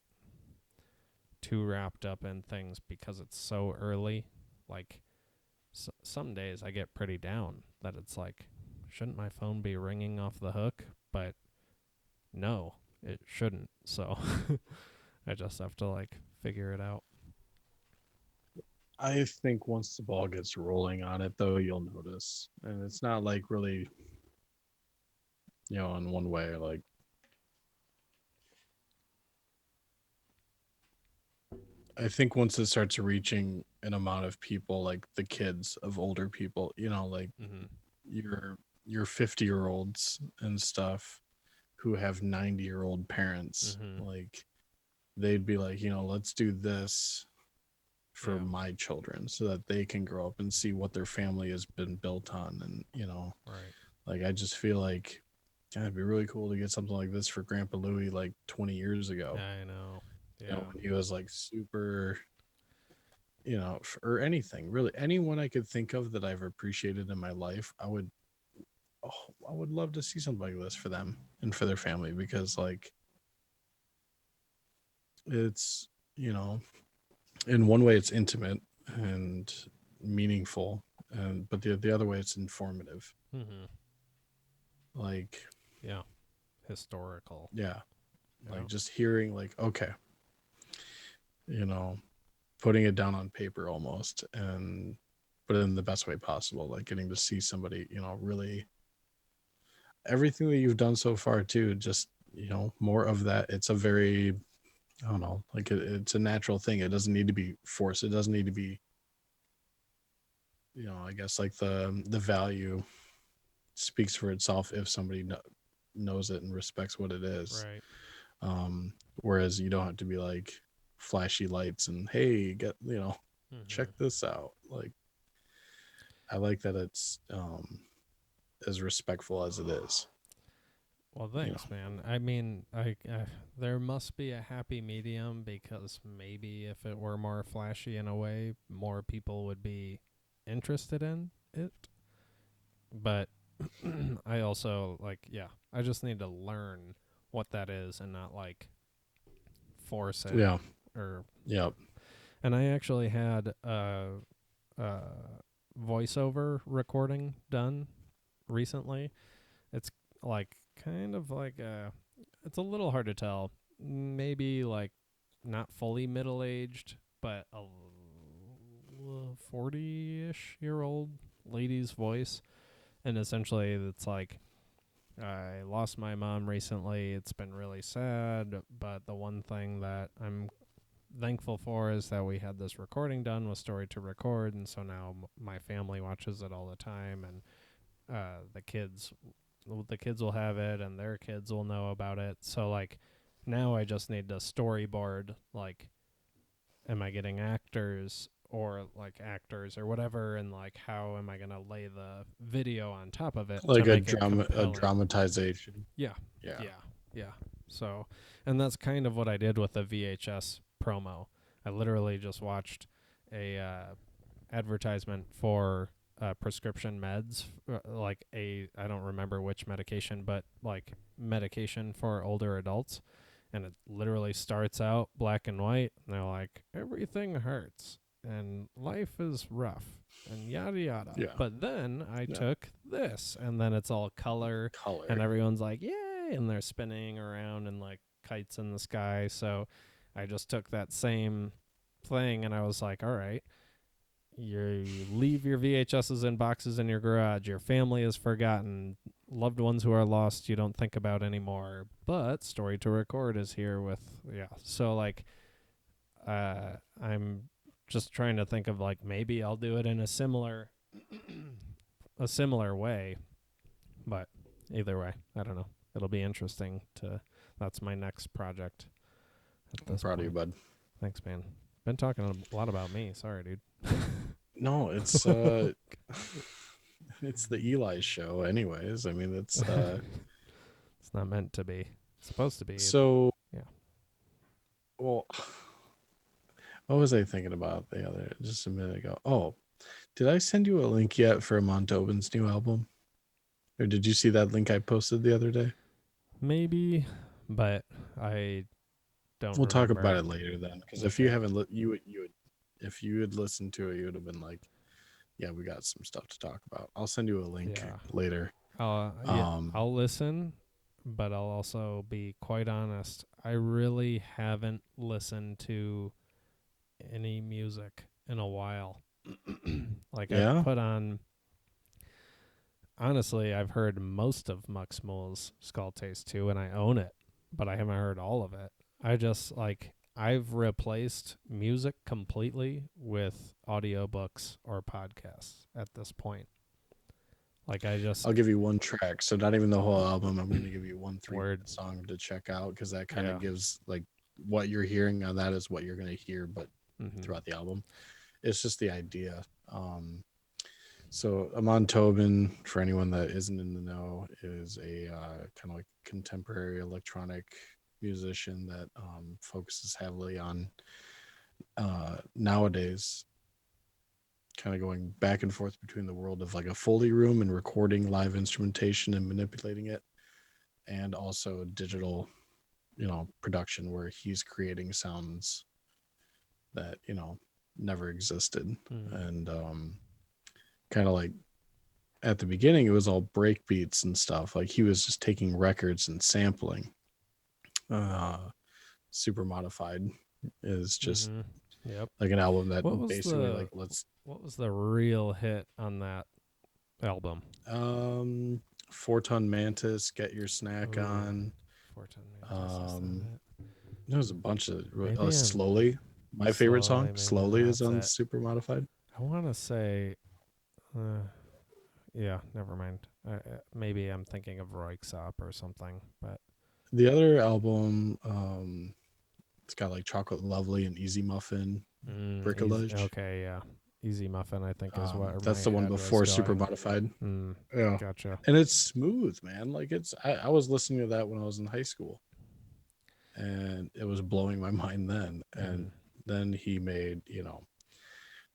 too wrapped up in things because it's so early. Like, some days I get pretty down that it's like, shouldn't my phone be ringing off the hook? But no, it shouldn't. So I just have to like figure it out. I think once the ball gets rolling on it, though, you'll notice. And it's not like really, in one way. Like, I think once it starts reaching an amount of people, like the kids of older people, like Mm-hmm. your your 50-year-olds and stuff who have 90-year-old parents, Mm-hmm. like they'd be like, let's do this for Yeah. my children so that they can grow up and see what their family has been built on. And, Right. like I just feel like God, it'd be really cool to get something like this for Grandpa Louie like 20 years ago, I know. Yeah. when he was like super, or anything really, anyone I could think of that I've appreciated in my life. I would love to see something like this for them and for their family because like it's, in one way it's intimate and meaningful, and but the other way it's informative. Mm-hmm. Like, Yeah. Historical. yeah, Yeah. like just hearing like, okay, you know, putting it down on paper almost, and but in the best way possible, like getting to see somebody, really everything that you've done so far too, just, more of that. It's a very, I don't know, like it's a natural thing. It doesn't need to be forced. It doesn't need to be, I guess like the value speaks for itself if somebody knows it and respects what it is. Right. Whereas you don't have to be like flashy lights and hey, check Mm-hmm. this out. Like, I like that it's as respectful as it is. Well, You know, thanks, man. I mean, there must be a happy medium because maybe if it were more flashy in a way, more people would be interested in it. But I also like, yeah, I just need to learn what that is and not like force it yeah, or. yeah. And I actually had a voiceover recording done recently. It's like kind of like it's a little hard to tell. Maybe like not fully middle aged, but a 40-ish year old lady's voice. And essentially, it's like, I lost my mom recently. It's been really sad, but the one thing that I'm thankful for is that we had this recording done with Story to Record, and so now my family watches it all the time, and the kids will have it, and their kids will know about it. So like, now I just need to storyboard, like, am I getting actors or like actors or whatever, and like how am I gonna lay the video on top of it to Like make it a compelling. dramatization. Yeah, Yeah. yeah, yeah. So, and that's kind of what I did with the VHS promo. I literally just watched a advertisement for prescription meds, like I don't remember which medication, but like medication for older adults. And it literally starts out black and white, and they're like, everything hurts, and life is rough, and yada yada. Yeah. But then I Yeah. took this, and then it's all color, and Color. everyone's like, yay, and they're spinning around and like kites in the sky. So I just took that same thing, and I was like, all right, you leave your VHSs in boxes in your garage. Your family is forgotten. Loved ones who are lost you don't think about anymore. But Story to Record is here with, yeah. So like, I'm just trying to think of like, maybe I'll do it in a similar a similar way. But either way, I don't know. It'll be interesting to. That's my next project at I'm this proud of you, point. bud. Thanks, man. Been talking a lot about me. Sorry, dude. No, it's it's the Eli show anyways. I mean, It's not meant to be. It's supposed to be. so Yeah. well, what was I thinking about the other just a minute ago? Oh, did I send you a link yet for Montobin's new album? Or did you see that link I posted the other day? Maybe, but I don't We'll talk about remember. it later then, because if you Okay. haven't, if you had listened to it, you would have been like, "Yeah, we got some stuff to talk about." I'll send you a link Yeah. later. Yeah, Um, I'll listen, but I'll also be quite honest. I really haven't listened to any music in a while. Like I've yeah, put on honestly, I've heard most of Muxmole's Skull Taste 2 and I own it, but I haven't heard all of it. I just like I've replaced music completely with audiobooks or podcasts at this point. Like I I'll just give you one track, so not even the whole album. I'm going to give you one three word. minute song to check out because that kind of Yeah. gives like what you're hearing on that is what you're going to hear, but Mhm. throughout the album, it's just the idea. So Amon Tobin, for anyone that isn't in the know, is a kind of like contemporary electronic musician that focuses heavily on nowadays, kind of going back and forth between the world of like a Foley room and recording live instrumentation and manipulating it, and also digital, production where he's creating sounds that never existed, Mhm. and kind of like at the beginning it was all break beats and stuff. Like he was just taking records and sampling. Uh Super Modified is just Mm-hmm. Yep. like an album What that was basically the like let's what was the real hit on that album? um 4 Ton Mantis, Get Your Snack Ooh, On. Fortune Mantis, is that Um it? there's a bunch of Maybe I'm Slowly. My favorite song, slowly. Maybe Slowly, is that's on it. Super Modified. I want to say, uh, yeah, never mind. Maybe I'm thinking of Roixop or something, but The other album, it's got like Chocolate Lovely and Easy Muffin, easy. Bricolage. Okay, yeah, Easy Muffin. I think is where my That's the one head was before Super going. Modified. Mm, Yeah. gotcha. And it's smooth, man. Like I was listening to that when I was in high school and it was blowing my mind then. And Mm, then he made,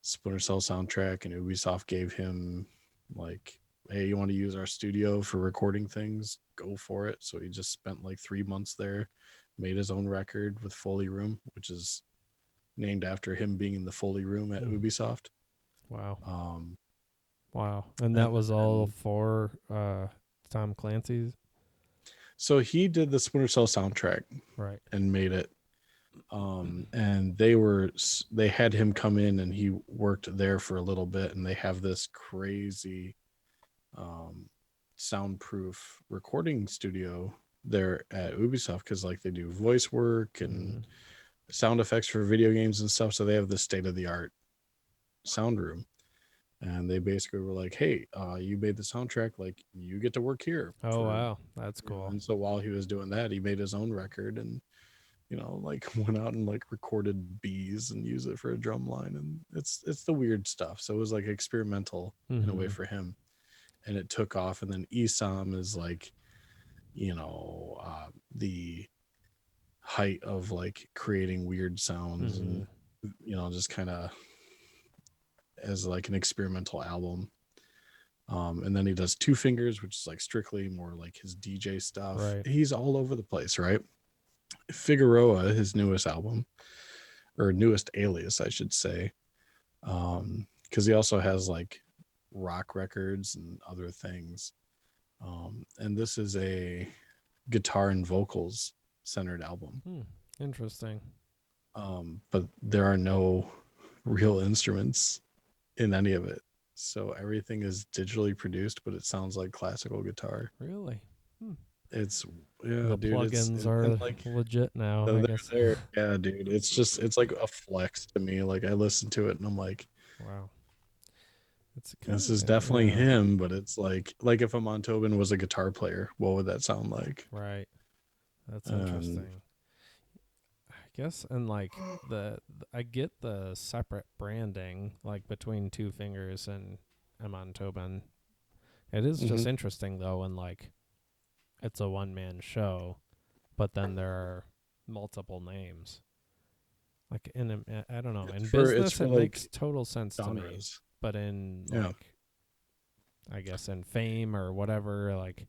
Splinter Cell soundtrack, and Ubisoft gave him like, hey, you want to use our studio for recording things? Go for it. So he just spent like 3 months there, made his own record with Foley Room, which is named after him being in the Foley Room at mm, Ubisoft. wow, Um, wow, and that and was all then for Tom Clancy's, so he did the Splinter Cell soundtrack right? and made it. And they had him come in and he worked there for a little bit, and they have this crazy um soundproof recording studio there at Ubisoft, because like they do voice work and Mm-hmm. sound effects for video games and stuff. So they have this state of the art sound room, and they basically were like, hey, you made the soundtrack, like you get to work here Oh for, wow, that's cool. and so while he was doing that, he made his own record and like went out and like recorded bees and used it for a drum line, and it's the weird stuff. So it was like experimental in a way Mm-hmm. for him, and it took off. And then Esam is like, the height of like creating weird sounds Mm-hmm. and just kind of as like an experimental album. And then he does Two Fingers, which is like strictly more like his DJ stuff. Right. He's all over the place, right? Figueroa, his newest album, or newest alias, I should say, because he also has like rock records and other things. And this is a guitar and vocals centered album. Hmm. Interesting. But there are no real instruments in any of it. So everything is digitally produced, but it sounds like classical guitar. Really? Hmm. It's yeah, The dude. plugins And are like legit now, I they're guess. there. Yeah, dude. It's like a flex to me. Like I listen to it and I'm like, Wow. It's kind this of is definitely yeah. him, but it's like if a Montobin was a guitar player, what would that sound like? Right. That's And interesting. I guess and like I get the separate branding like between Two Fingers and Amon Tobin. It is just mhm. interesting though, and like it's a one man show, but then there are multiple names. Like I don't know, in It's business for it makes like total sense to me, genres. but in Yeah. like I guess in fame or whatever, like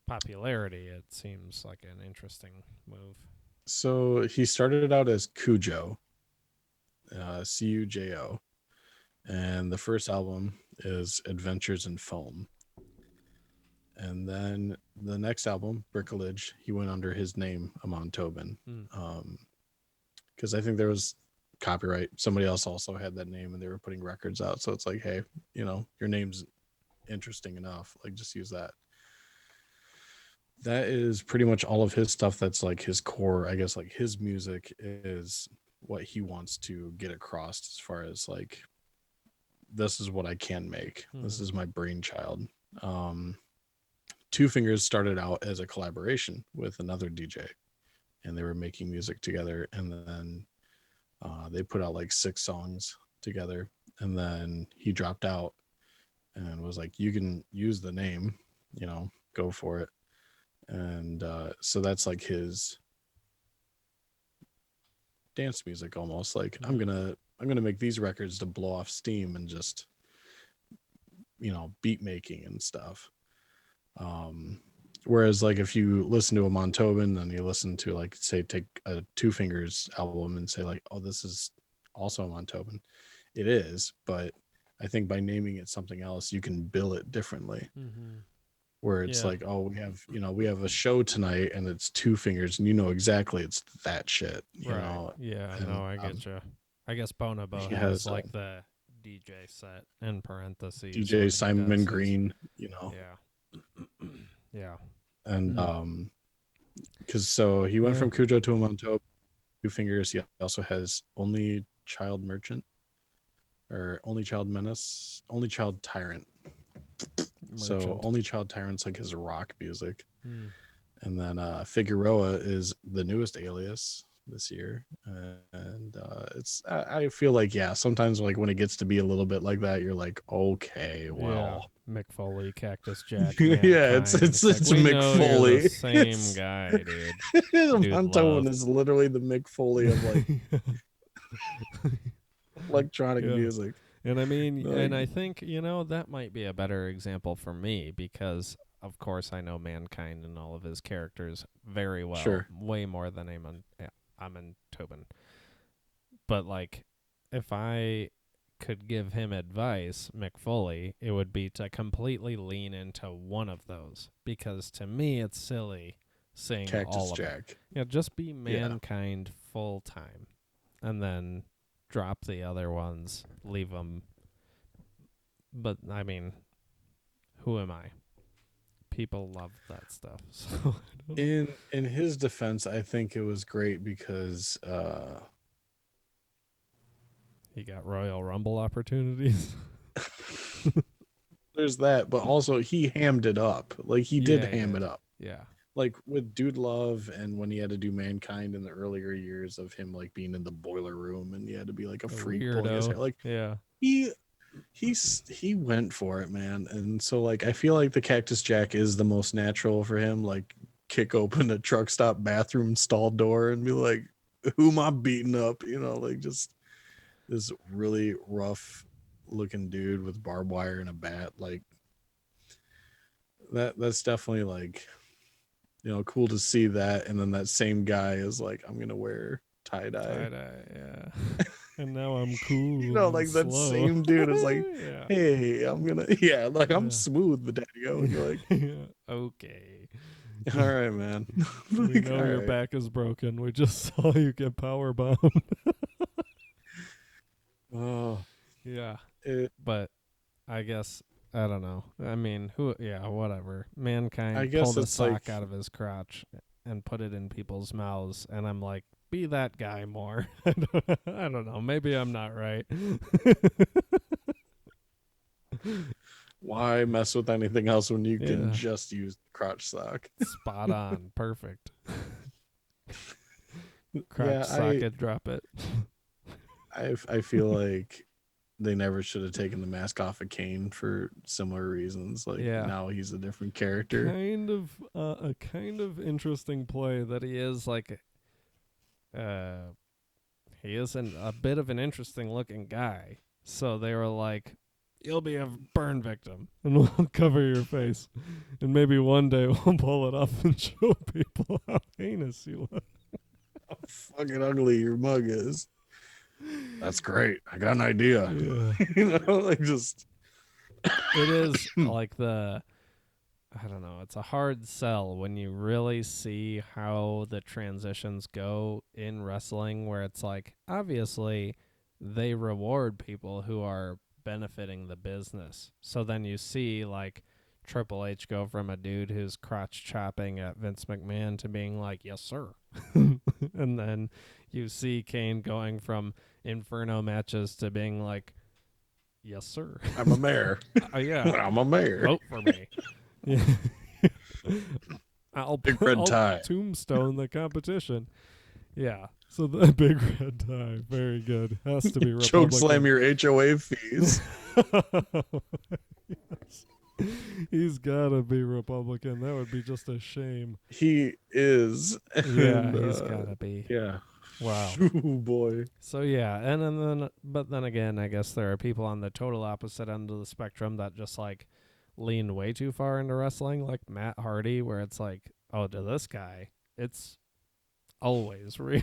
popularity, it seems like an interesting move. So he started it out as Cujo, Cujo, and the first album is Adventures in Foam. And then the next album, Bricolage, he went under his name, Amon Tobin. Hmm. Because I think there was copyright. Somebody else also had that name and they were putting records out. So it's like, hey, your name's interesting enough. Like, just use that. That is pretty much all of his stuff. That's like his core, I guess, like his music is what he wants to get across as far as like, this is what I can make. This Mm-hmm. is my brainchild. Um, Two Fingers started out as a collaboration with another DJ, and they were making music together. And then they put out like 6 songs together. And then he dropped out and was like, "You can use the name, go for it." And so that's like his dance music, almost like Mm-hmm. I'm gonna make these records to blow off steam and just beat making and stuff. Um, Whereas like if you listen to a Montobin and you listen to like say take a Two Fingers album and say like, oh, this is also a Montobin, It is, but I think by naming it something else, you can bill it differently. Mm-hmm. Where it's Yeah. like, oh, we have a show tonight, and it's Two Fingers, and you know exactly it's that shit, Right. Yeah. and No, I get you. I guess Bonobo he has has like the DJ set in parentheses DJ when he Simon does his. Green, Yeah. Yeah. and Mm. because so he went Yeah. from Cujo to Amonto, Two Fingers. He also has Only Child Merchant or Only Child Menace, Only Child Tyrant. So Merchant. Only Child Tyrant's like his rock music. Mm. And then Figueroa is the newest alias this year. And I feel like, yeah, sometimes like when it gets to be a little bit like that, you're like, okay, Yeah. well. Mick Foley, Cactus Jack, Yeah, Mankind. It's like, it's we Mick know you're the Foley. same guy, dude. Dude Montoan love. is literally the Mick Foley of like electronic Yeah. music. And I mean, and Like, I think, that might be a better example for me because, of course, I know Mankind and all of his characters very well, sure. way more than Amon Tobin. But, like, if I could give him advice, Mick Foley, it would be to completely lean into one of those because to me, it's silly seeing Cactus all of it. Jack. Yeah, just be Yeah. Mankind full time and then drop the other ones, leave them. But I mean, who am I? People love that stuff, so I don't know. In his defense, I think it was great because He got Royal Rumble opportunities. there's that, but also he hammed it up. Like he did Yeah, he ham it did. up. Yeah, Like with Dude Love and when he had to do Mankind in the earlier years of him like being in the boiler room and he had to be like a a freak pulling his weirdo. hair. Like Yeah, he he went for it, man. And so like I feel like the Cactus Jack is the most natural for him. Like kick open a truck stop bathroom stall door and be like, who am I beating up? Like just this really rough looking dude with barbed wire and a bat. Like that's definitely like, cool to see that. And then that same guy is like, I'm gonna wear tie dye. tie dye. Yeah, and now I'm cool and Like that slow. same dude is like, Yeah, hey, I'm gonna yeah, like I'm yeah, smooth, but daddy go. And you're like, yeah. Okay. all right, man. We Like, know all your right. back is broken. We just saw you get power bombed. Oh, Yeah, it, but I guess I don't know. I mean, who? Yeah, whatever. I Mankind guess pulled a it's like, sock out of his crotch and put it in people's mouths, and I'm like, be that guy more. I don't know. Maybe I'm not right. why mess with anything else when you can Yeah, just use the crotch sock? spot on, perfect. Crotch Yeah, socket, drop it. I feel like they never should have taken the mask off of Kane for similar reasons. Like Yeah, now he's a different character. kind of a kind of interesting play that he is like. Uh, he is a bit of an interesting looking guy. So they were like, you'll be a burn victim and we'll cover your face. And maybe one day we'll pull it off and show people how heinous you look. How fucking ugly your mug is. That's great. I got an idea. Yeah. Like just It is like I don't know, it's a hard sell when you really see how the transitions go in wrestling, where it's like, obviously, they reward people who are benefiting the business. So then you see, like, Triple H go from a dude who's crotch chopping at Vince McMahon to being like, yes, sir. And then you see Kane going from Inferno matches to being like, yes, sir. I'm a mayor. Yeah, I'm a mayor. vote for me. Yeah. I'll Big red I'll tie. tombstone the competition. Yeah. So the big red tie, very good. Has to be Choke slam Republican. your HOA fees. Yes. He's gotta be Republican. That would be just a shame. He is. Yeah, And he's gotta be. yeah. Wow. Oh boy. So yeah, but then again, I guess there are people on the total opposite end of the spectrum that just like lean way too far into wrestling, like Matt Hardy, where it's like, oh, to this guy, it's always real.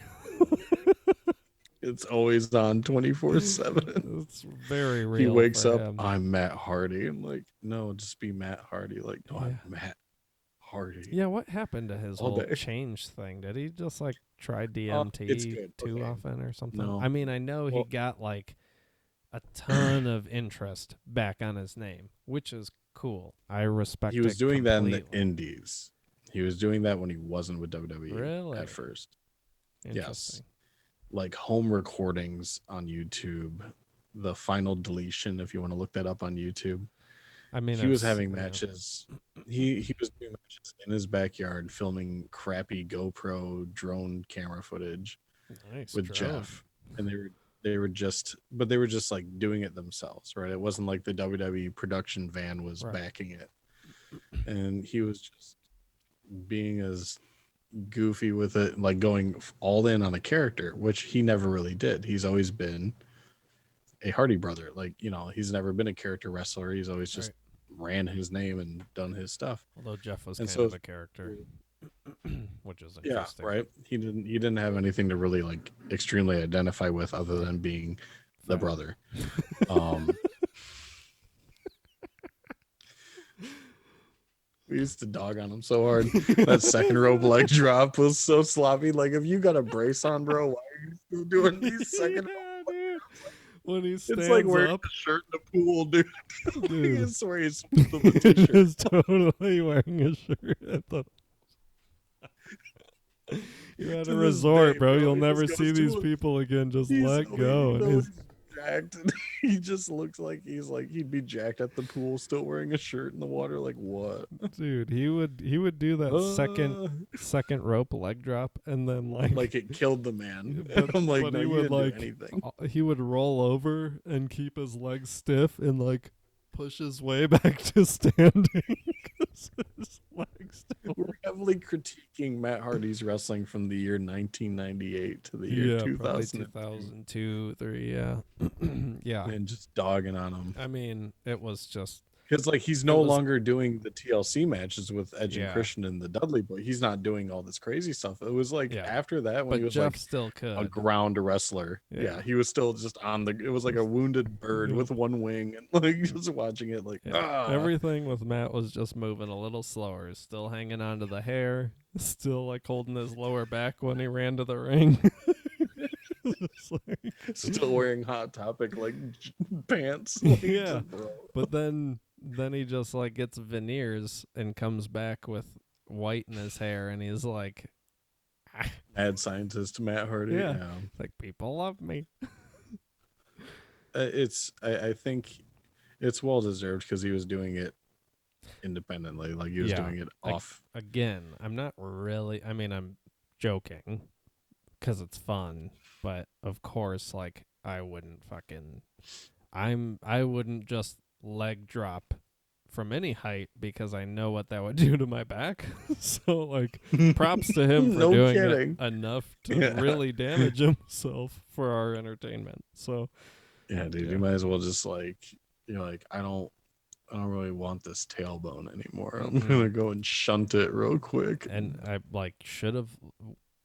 It's always on 24/7. It's very He real wakes for up, him. I'm Matt Hardy. I'm like, no, just be Matt Hardy. Like, no, I'm Yeah. Matt Hardy Yeah, what happened to his all whole day. change thing? Did he just like try It's DMT good. too Okay. often or something? No. I mean, I know he Well, got like a ton of interest back on his name, which is cool. I he respect was it doing that in the completely. indies. He was doing that when he wasn't with WWE at Really first. Yes. interesting. Like home recordings on YouTube, the final deletion, if you want to look that up on YouTube. I mean, He I've was having yeah, matches. He was doing matches in his backyard, filming crappy GoPro drone camera footage nice with drone. Jeff, and they were just like doing it themselves, right? It wasn't like the WWE production van was Right. backing it, and he was just being as goofy with it, like going all in on a character, which he never really did. He's always been a Hardy brother. Like, he's never been a character wrestler. He's always just Right. ran his name and done his stuff. Although Jeff was And kind so, of a character, which is yeah, interesting. right. He didn't have anything to really like extremely identify with other Right. than being the Fair. brother. Um, we used to dog on him so hard. That second rope leg drop was so sloppy. Like, if you got a brace on, bro, why are you still doing these second rope Yeah, leg dude. drops? Like, When he it's like stands wearing up, a shirt in the pool, dude. Like, I dude, swear he's supposed to have a it t-shirt. is totally wearing a shirt at the. You're at a To this day, resort, bro. bro. You'll He never just see goes these to it. people again. Just He's let go. you And know he's, he's jacked. He just looks like he'd be jacked at the pool, still wearing a shirt in the water. Like, what? dude, he would do that Uh, second rope leg drop, and then like, like it killed the man. And but I'm like, but no, he you would didn't do like, anything. he would roll over and keep his legs stiff and like push his way back to standing because his legs still. We're heavily critiquing Matt Hardy's wrestling from the year 1998 to the year Yeah, probably 2002 2002, three. Yeah, yeah. and just dogging on him. I mean, it was just, Because like he's it no was, longer doing the TLC matches with Edge and yeah, Christian and the Dudley Boy. He's not doing all this crazy stuff. It was like yeah. after that when he But was Jeff like still a could. ground wrestler. Yeah, Yeah. he was still just on the. It was like a wounded bird Yep. with one wing, and like just watching it, like Yeah. ah. Everything with Matt was just moving a little slower, still hanging onto the hair, still like holding his lower back when he ran to the ring. Just like, Still wearing Hot Topic like pants, like yeah. just bro. But then he just like gets veneers and comes back with white in his hair and he's like, Mad scientist Matt Hardy. yeah. Yeah, Like, people love me. I think it's well deserved because he was doing it independently, like he was Yeah. doing it Like, off. again, I'm not really, I mean, I'm joking because it's fun, but of course, like, I wouldn't just leg drop from any height because I know what that would do to my back. So like, props to him for No doing it kidding. enough to Yeah. really damage himself for our entertainment. So Yeah, dude, you yeah. might as well just like you're like, I don't really want this tailbone anymore. I'm Mm-mm. gonna go and shunt it real quick. And I like should have.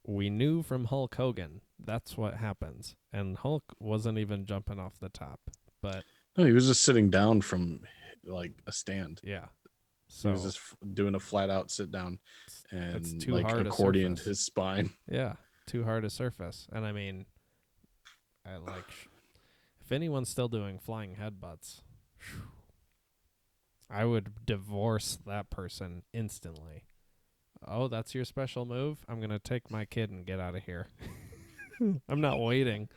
We knew from Hulk Hogan that's what happens, and Hulk wasn't even jumping off the top. But No, he was just sitting down from like a stand. yeah, He was so just doing a flat out sit down it's and too like hard a accordioned surface. his spine. Yeah, too hard a surface. And I mean, I like if anyone's still doing flying headbutts, I would divorce that person instantly. Oh, that's your special move? I'm going to take my kid and get out of here. I'm not waiting.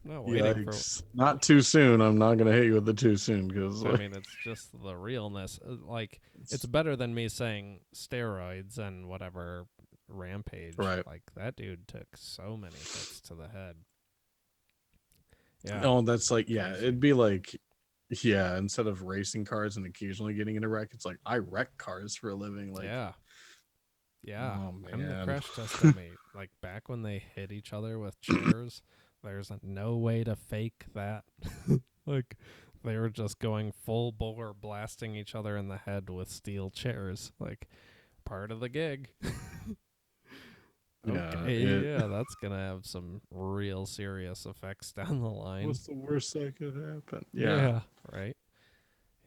Not waiting for. Yikes! Not too soon. I'm not gonna hit you with the too soon because I like, mean, it's just the realness. Like, it's it's better than me saying steroids and whatever rampage. right. Like, that dude took so many hits to the head. Yeah. No, that's like yeah. Crazy. It'd be like yeah. Instead of racing cars and occasionally getting in a wreck, it's like I wreck cars for a living. Like Yeah. Yeah. oh I'm the man. crash test dummy. Like, back when they hit each other with chairs, there's no way to fake that. Like, they were just going full bore, blasting each other in the head with steel chairs. Like, part of the gig. Yeah, Okay, it. yeah, that's gonna have some real serious effects down the line. What's the worst that could happen? Yeah, Yeah, right.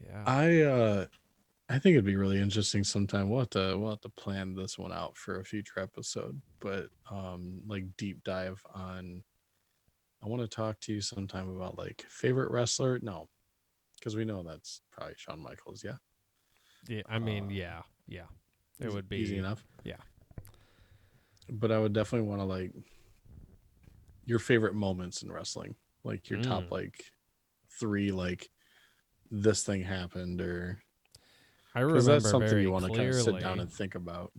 Yeah. I uh, I think it'd be really interesting sometime. We'll have to plan this one out for a future episode. But like deep dive on. I want to talk to you sometime about like favorite wrestler. No, because we know that's probably Shawn Michaels. Yeah, Yeah, I mean, uh, yeah, yeah. It easy, would easy be, enough. yeah. But I would definitely want to like your favorite moments in wrestling, like your top Mm. like three, like this thing happened, or I because that's remember something you very want to kind of sit down clearly and think about.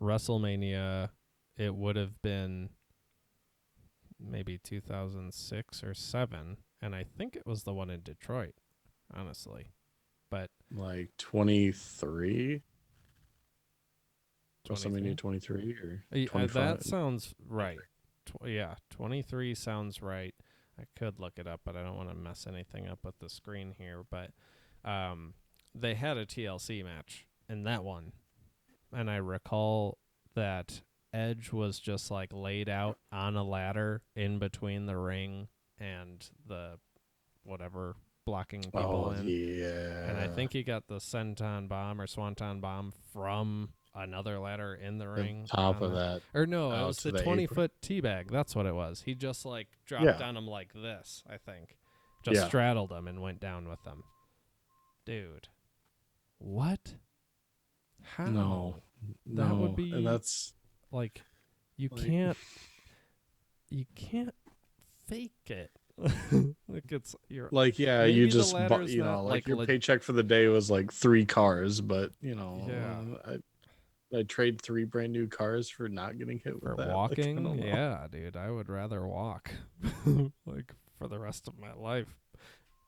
WrestleMania. It would have been maybe 2006 or 7, and I think it was the one in Detroit, honestly. But Like 23, WrestleMania 23? 23 or 25. That sounds right. Yeah, 23 sounds right. I could look it up, but I don't want to mess anything up with the screen here. But um, they had a TLC match in that one, and I recall that Edge was just like laid out on a ladder in between the ring and the whatever blocking people Oh in, and I yeah, think he got the senton bomb or swanton bomb from another ladder in the the ring top on of the, that or no, it out was to the the 20 apron. foot teabag. That's what it was. He just like dropped Yeah, on him like this, I think. Just yeah, straddled him and went down with them. Dude, what? no, How? That would no, and be that's like you like can't fake it. Like it's you're like yeah, you maybe the just ladder's you know not like like your paycheck for the day was like three cars, but yeah. I trade three brand new cars for not getting hit with For that. Like I walking, don't know. yeah, dude, I would rather walk like for the rest of my life.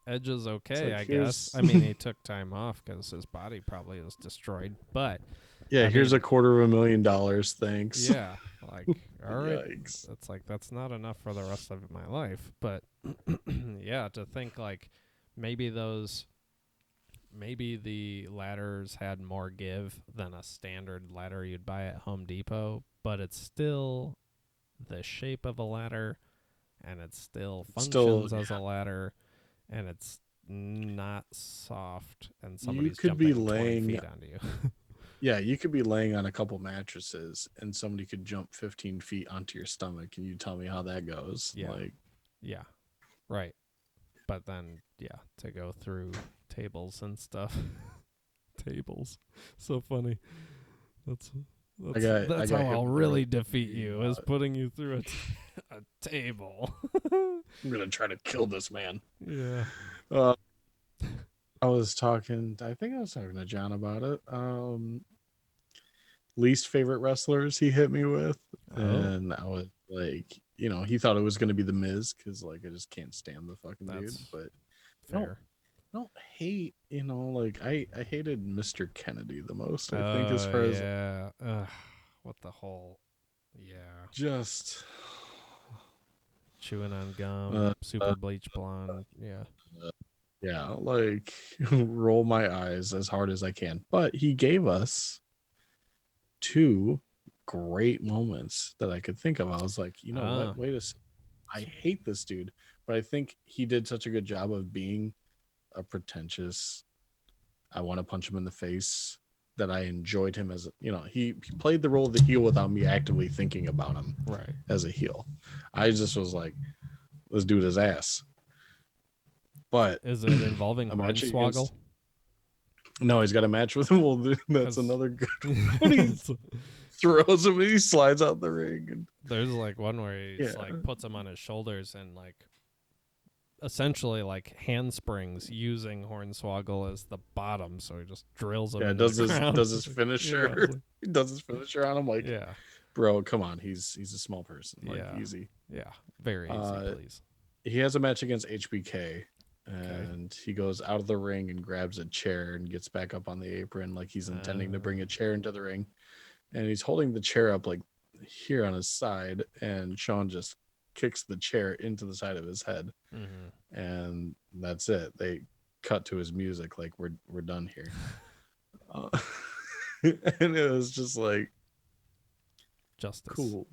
Edge is It's okay, like I guess. here's I mean, he took time off because his body probably was destroyed. But yeah, I here's a mean, $250,000. Thanks. yeah, like all right, Yikes. it's like that's not enough for the rest of my life. But yeah, to think like maybe those maybe the ladders had more give than a standard ladder you'd buy at Home Depot, but it's still the shape of a ladder and it still Still, functions as a ladder and it's not soft and you somebody's could be jumping 20 laying feet onto you. yeah, you could be laying on a couple mattresses and somebody could jump 15 feet onto your stomach and you tell me how that goes. Yeah. Like Yeah. Right. But then, yeah, to go through tables and stuff. Tables. So funny. That's I that's got how hit I'll with a rope really defeat maybe you is putting you through a table. I'm gonna try to kill this man. Yeah. Uh, I think I was talking to John about it. Least favorite wrestlers he hit me with, Oh, and I was like, he thought it was gonna be the Miz because like I just can't stand the fucking dude. that's But I don't, fair. I don't hate, like I hated Mr. Kennedy the most. I think as Oh, far as yeah. What the whole. Yeah. just, Chewing on uh, gum, uh, super bleach blonde. Yeah. yeah, like roll my eyes as hard as I can. But he gave us two great moments that I could think of. I was like, you know what? Ah. Wait a second. I hate this dude, but I think he did such a good job of being a pretentious, I want to punch him in the face, that I enjoyed him as, he played the role of the heel without me actively thinking about him Right. as a heel. I just was like, let's do his ass. But Is it involving a match against, Hornswoggle? no, he's got a match with him. Well, that's Because another good one. He throws him and he slides out the ring. And there's like one where he's yeah, like puts him on his shoulders and like essentially like handsprings using Hornswoggle as the bottom, so he just drills him yeah, into the ground. does his Yeah, finisher. He does his finisher on him. Like, yeah, bro, come on, he's a small person. Like, yeah, easy. yeah. Very easy, Uh, please. he has a match against HBK, Okay. and he goes out of the ring and grabs a chair and gets back up on the apron like he's intending to bring a Uh, chair into the ring, and he's holding the chair up like here on his side, and Sean just kicks the chair into the side of his head, mm-hmm. and that's it. They cut to his music like we're done here. Uh, and it was just like justice. Cool.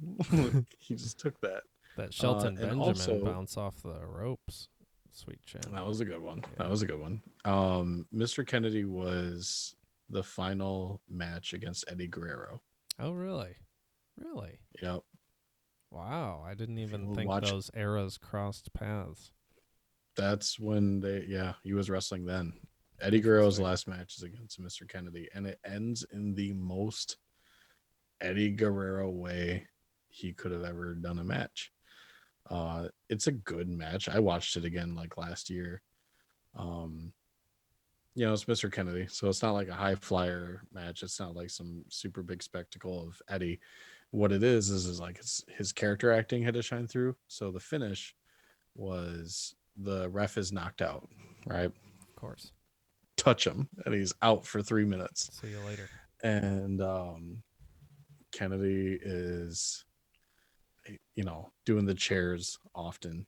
He just took that. That Shelton And Benjamin also, bounce off the ropes. Sweet chin. that was a good one. That Yeah. was a good one. Mr. Kennedy was the final match against Eddie Guerrero. Oh, really? Really? Yep. Wow. I didn't If you even would think watch, those eras crossed paths. that's when he was wrestling then. Eddie Guerrero's Interesting. last match is against Mr. Kennedy, and it ends in the most Eddie Guerrero way he could have ever done a match. It's a good match. I watched it again like last year. Um, it's Mr. Kennedy, so it's not like a high flyer match. It's not like some super big spectacle of Eddie. What it is like his character acting had to shine through. So the finish was the ref is knocked out, right? Of course. Touch him, and he's out for 3 minutes. See you later. And Kennedy is, doing the chairs often,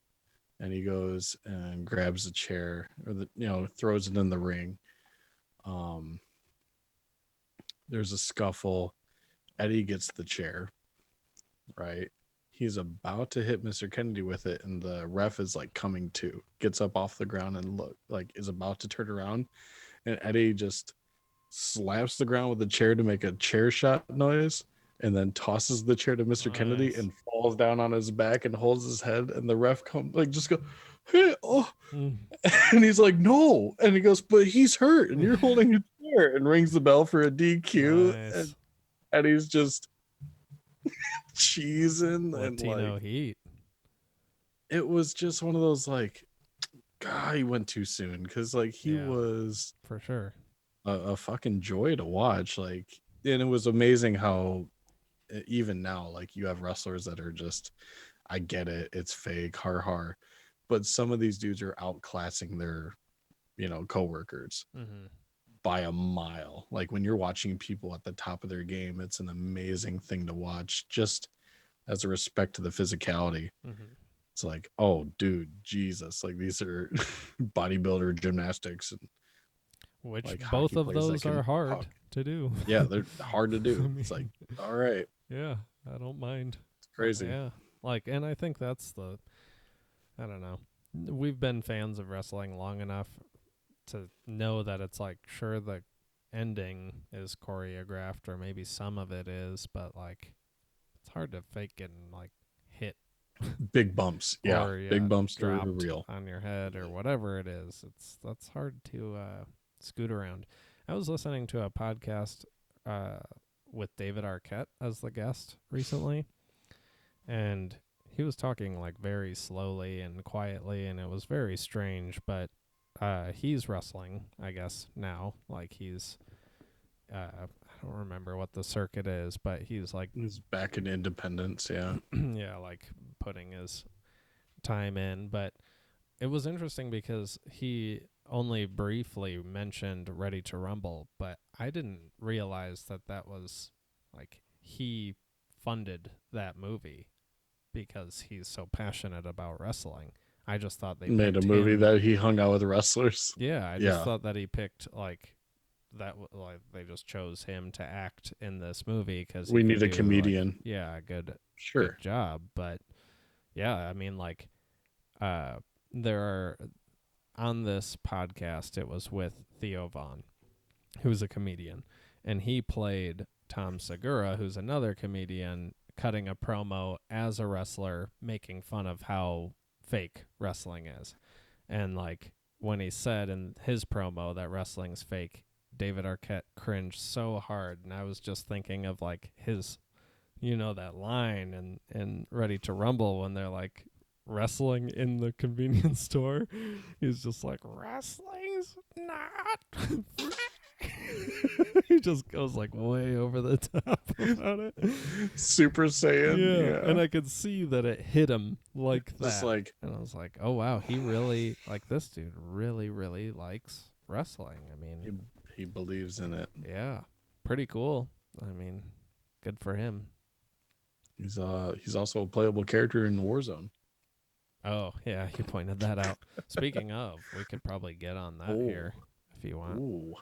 and he goes and grabs the chair or throws it in the ring. Um, there's a scuffle. Eddie gets the chair, right? He's about to hit Mr. Kennedy with it, and the ref is like coming to, gets up off the ground and is about to turn around, and Eddie just slaps the ground with the chair to make a chair shot noise, and then tosses the chair to Mr. Kennedy Nice. and falls down on his back and holds his head, and the ref come just go, hey, oh, Mm. and he's like, no, and he goes, but he's hurt, and you're holding a chair, and rings the bell for a DQ, Nice. and he's just cheesing, and Latino heat. it was just one of those God, he went too soon, because he Yeah, was for sure. a fucking joy to watch, and it was amazing how even now, you have wrestlers that are just, I get it, it's fake, har, but some of these dudes are outclassing their, coworkers Mm-hmm. by a mile. Like when you're watching people at the top of their game, it's an amazing thing to watch, just as a respect to the physicality. Mm-hmm. It's like, oh, dude, Jesus, these are bodybuilder gymnastics and Which both hockey of players that those are can hard puck. to do. Yeah, they're hard to I do. It's mean, all right, yeah, I don't mind. it's crazy. Yeah. And I think that's I don't know. We've been fans of wrestling long enough to know that it's sure, the ending is choreographed, or maybe some of it is, but it's hard to fake getting hit Big bumps, yeah, or big bumps are dropped real. on your head or whatever it is. That's hard to scoot around. I was listening to a podcast uh, with David Arquette as the guest recently, and he was talking very slowly and quietly, and it was very strange. But he's wrestling, I guess now. He's I don't remember what the circuit is, but he's He's back in Independence, yeah. yeah, putting his time in. But it was interesting because he only briefly mentioned Ready to Rumble, but I didn't realize that was he funded that movie because he's so passionate about wrestling. I just thought they Made a picked movie him. that he hung out with wrestlers. Yeah, I just Yeah, thought that he picked that. They just chose him to act in this movie because he we could need a do comedian. yeah, a good Sure. job. But yeah, I mean there are on this podcast. It was with Theo Vaughn, who's a comedian, and he played Tom Segura, who's another comedian, cutting a promo as a wrestler, making fun of how fake wrestling is. And when he said in his promo that wrestling's fake, David Arquette cringed so hard, and I was just thinking of his, that line and Ready to Rumble when they're wrestling in the convenience store. He's just wrestling's not. He just goes way over the top about it. Super Saiyan. Yeah, and Yeah. I could see that it hit him like Just that. And I was like, oh wow, he really this dude really, really likes wrestling. I mean, he believes in it. yeah, pretty cool. I mean, good for him. He's also a playable character in Warzone. Oh yeah, you pointed that out. Speaking of, we could probably get on that Oh. here if you want. Ooh.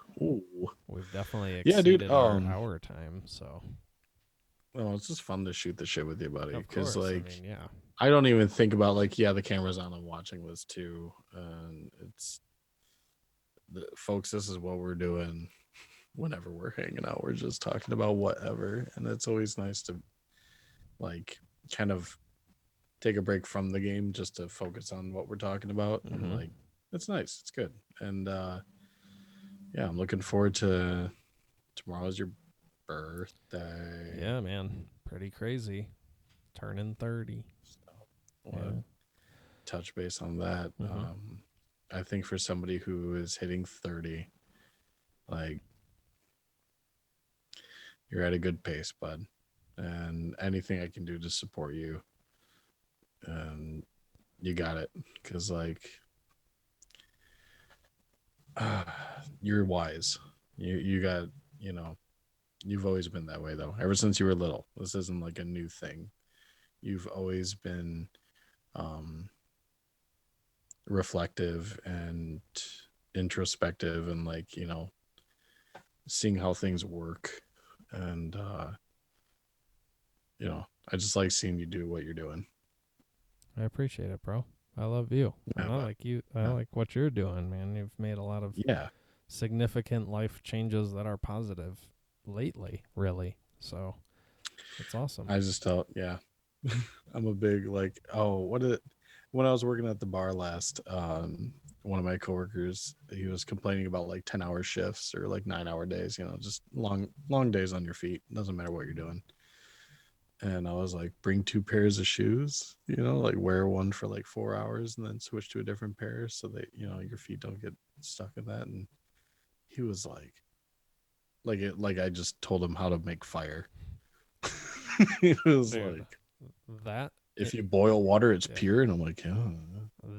We've definitely Yeah, dude. exceeded our hour time, so well, it's just fun to shoot the shit with you, buddy. Of Because course. I like mean, yeah. I don't even think about like yeah, the camera's on. I'm watching this too, and it's folks. This is what we're doing whenever we're hanging out. We're just talking about whatever, and it's always nice to like kind of take a break from the game just to focus on what we're talking about, and Mm-hmm. like it's nice. It's good, and yeah, I'm looking forward to tomorrow's your birthday. Yeah, man. Pretty crazy. Turning 30. So I want Yeah. to touch base on that. Mm-hmm. I think for somebody who is hitting 30, like you're at a good pace, bud. And anything I can do to support you, and you got it. Because like you're wise. You got you know you've always been that way though. Ever since you were little, this isn't like a new thing. You've always been um, reflective and introspective, and like seeing how things work, and I just like seeing you do what you're doing. I appreciate it, bro. I love you. Yeah, And I but like you. I yeah, like what you're doing, man. You've made a lot of yeah. significant life changes that are positive lately, really. So it's awesome. I just felt yeah. I'm a big like what did when I was working at the bar last, one of my coworkers he was complaining about like 10-hour shifts or like 9-hour days, just long days on your feet. Doesn't matter what you're doing. And I was like, bring two pairs of shoes, like wear one for like 4 hours and then switch to a different pair so that your feet don't get stuck in that. And he was like I just told him how to make fire. He was Dude, like, that if it, you boil water, it's yeah, pure. And I'm like, yeah.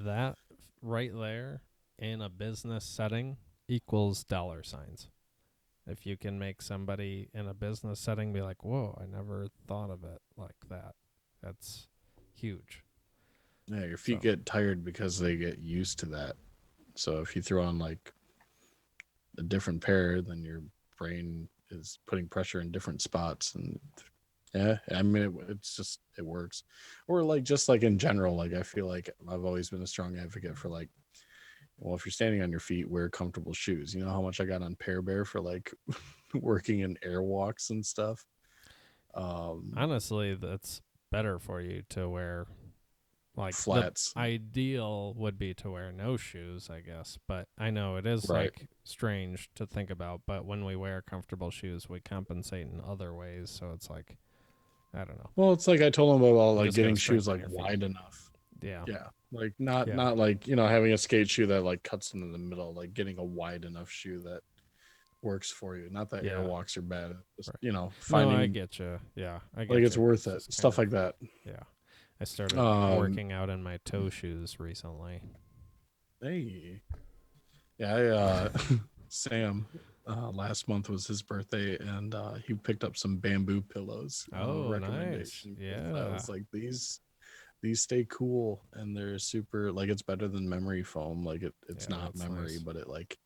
that right there in a business setting equals dollar signs. If you can make somebody in a business setting be like, "Whoa, I never thought of it like that." That's huge. Yeah, your feet So, get tired because they get used to that. So if you throw on like a different pair, then your brain is putting pressure in different spots. And yeah, I mean, it's just, it works. Or like, just like in general, like I feel like I've always been a strong advocate for like, well, if you're standing on your feet, wear comfortable shoes. You know how much I got on Pear Bear for like working in airwalks and stuff. Um, honestly, that's better for you to wear. Like, the Flats, ideal would be to wear no shoes, I guess. But I know it is right? like strange to think about. But when we wear comfortable shoes, we compensate in other ways. So it's like, I don't know. Well, it's like I told him about You like just got to getting shoes strengthen like your feet. wide enough. Yeah. Yeah, like not Yeah. not like having a skate shoe that like cuts into the middle, like getting a wide enough shoe that works for you. Not that Yeah. airwalks are bad. Just Right. No, I finding get you. Yeah, I like get it's you. worth It's it. just kind Stuff of, like that. yeah. I started Um, working out in my toe shoes recently. hey, yeah, Sam. Last month was his birthday, and he picked up some bamboo pillows on a Oh, nice. recommendation because I Yeah. was like, these stay cool and they're super like it's better than memory foam. Like it's Yeah, not that's memory, nice. but it like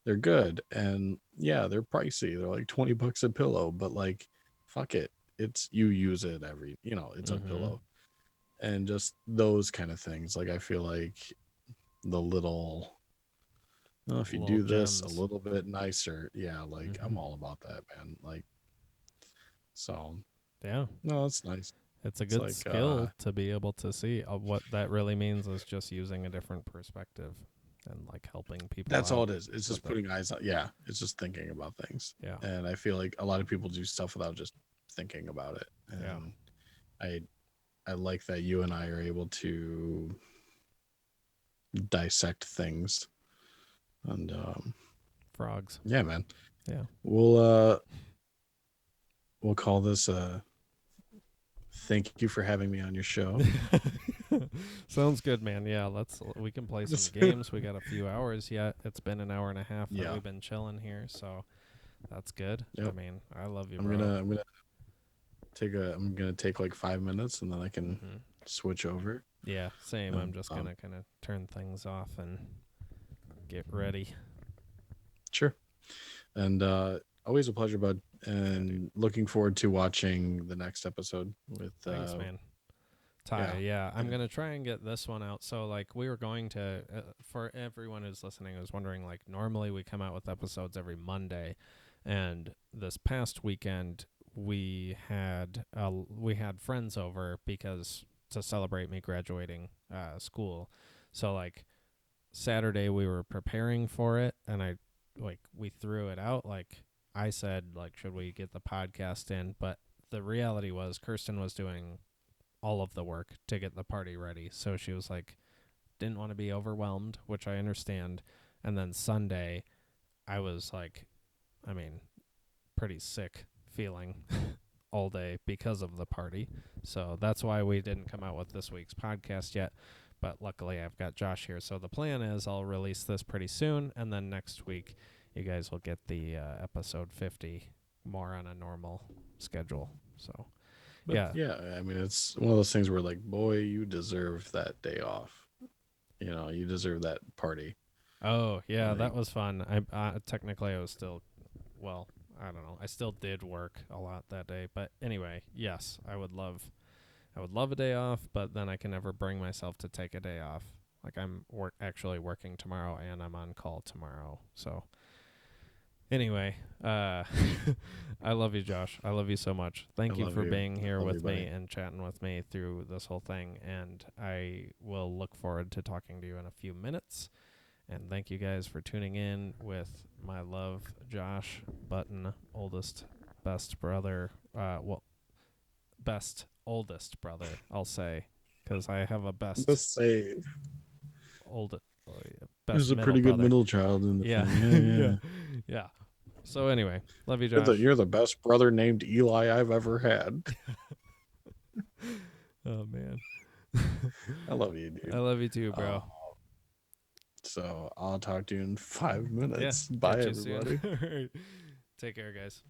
they're good. And yeah, they're pricey. They're like 20 bucks a pillow, but like fuck it. It's you use it every, it's a Mm-hmm. pillow. And just those kind of things. Like I feel like the little if you Little do this a gems. little bit nicer, yeah, like Mm-hmm. I'm all about that, man. Like so Yeah. no, it's nice. It's a It's good like skill to be able to see. What that really means is just using a different perspective and like helping people that's all out it is. It's just with it. putting eyes on. Yeah, it's just thinking about things. Yeah. And I feel like a lot of people do stuff without just thinking about it. Yeah. And I I like that you and I are able to dissect things. And Frogs. yeah, man. Yeah. We'll we'll call this thank you for having me on your show. Sounds good, man. Yeah, we can play some games. We got a few hours yet. It's been an hour and a half that Yeah. we've been chilling here, so that's good. I Yep. mean, I love you, I'm bro. gonna I'm gonna I'm gonna take like 5 minutes and then I can Mhm. switch over. Yeah, same. I'm And just gonna kind of turn things off and get ready. sure. And Always a pleasure, bud. Yeah, dude. And looking forward to watching the next episode with Thanks, man. yeah. Ty, yeah, I'm And gonna try and get this one out. So, like, we were going to, for everyone who's listening, who's wondering, like, normally we come out with episodes every Monday, and this past weekend we had friends over because to celebrate me graduating school. So, like, Saturday we were preparing for it, and we threw it out. Like, I said, like, should we get the podcast in? But the reality was Kirsten was doing all of the work to get the party ready. So she was like, didn't want to be overwhelmed, which I understand. And then Sunday, I was like, I mean, pretty sick feeling all day because of the party. So that's why we didn't come out with this week's podcast yet. But luckily, I've got Josh here. So the plan is I'll release this pretty soon. And then next week, you guys will get the episode 50 more on a normal schedule. So, but yeah. yeah, I mean, it's one of those things where like, boy, you deserve that day off. You know, you deserve that party. Oh, yeah, Like, that was fun. Technically I was still, well, I don't know. I still did work a lot that day, but anyway, yes, I would love a day off, but then I can never bring myself to take a day off. Like, I'm actually working tomorrow and I'm on call tomorrow. So, anyway, I love you, Josh. I love you so much. I Thank you love for you. being I here love you, with me buddy. and chatting with me through this whole thing, and I will look forward to talking to you in a few minutes. And thank you guys for tuning in with my love, Josh Button, oldest, best brother. Best oldest brother, I'll say, because I have a The best save. old, There's best a middle pretty good brother. middle child in the Yeah, family. Yeah, yeah, yeah. yeah. So anyway, love you, You're the Josh. you're the best brother named Eli I've ever had. Oh man, I love you, I dude. love you too, Uh, bro. so I'll talk to you in 5 minutes. Yeah, Bye, catch you soon. everybody. All right, take care, guys.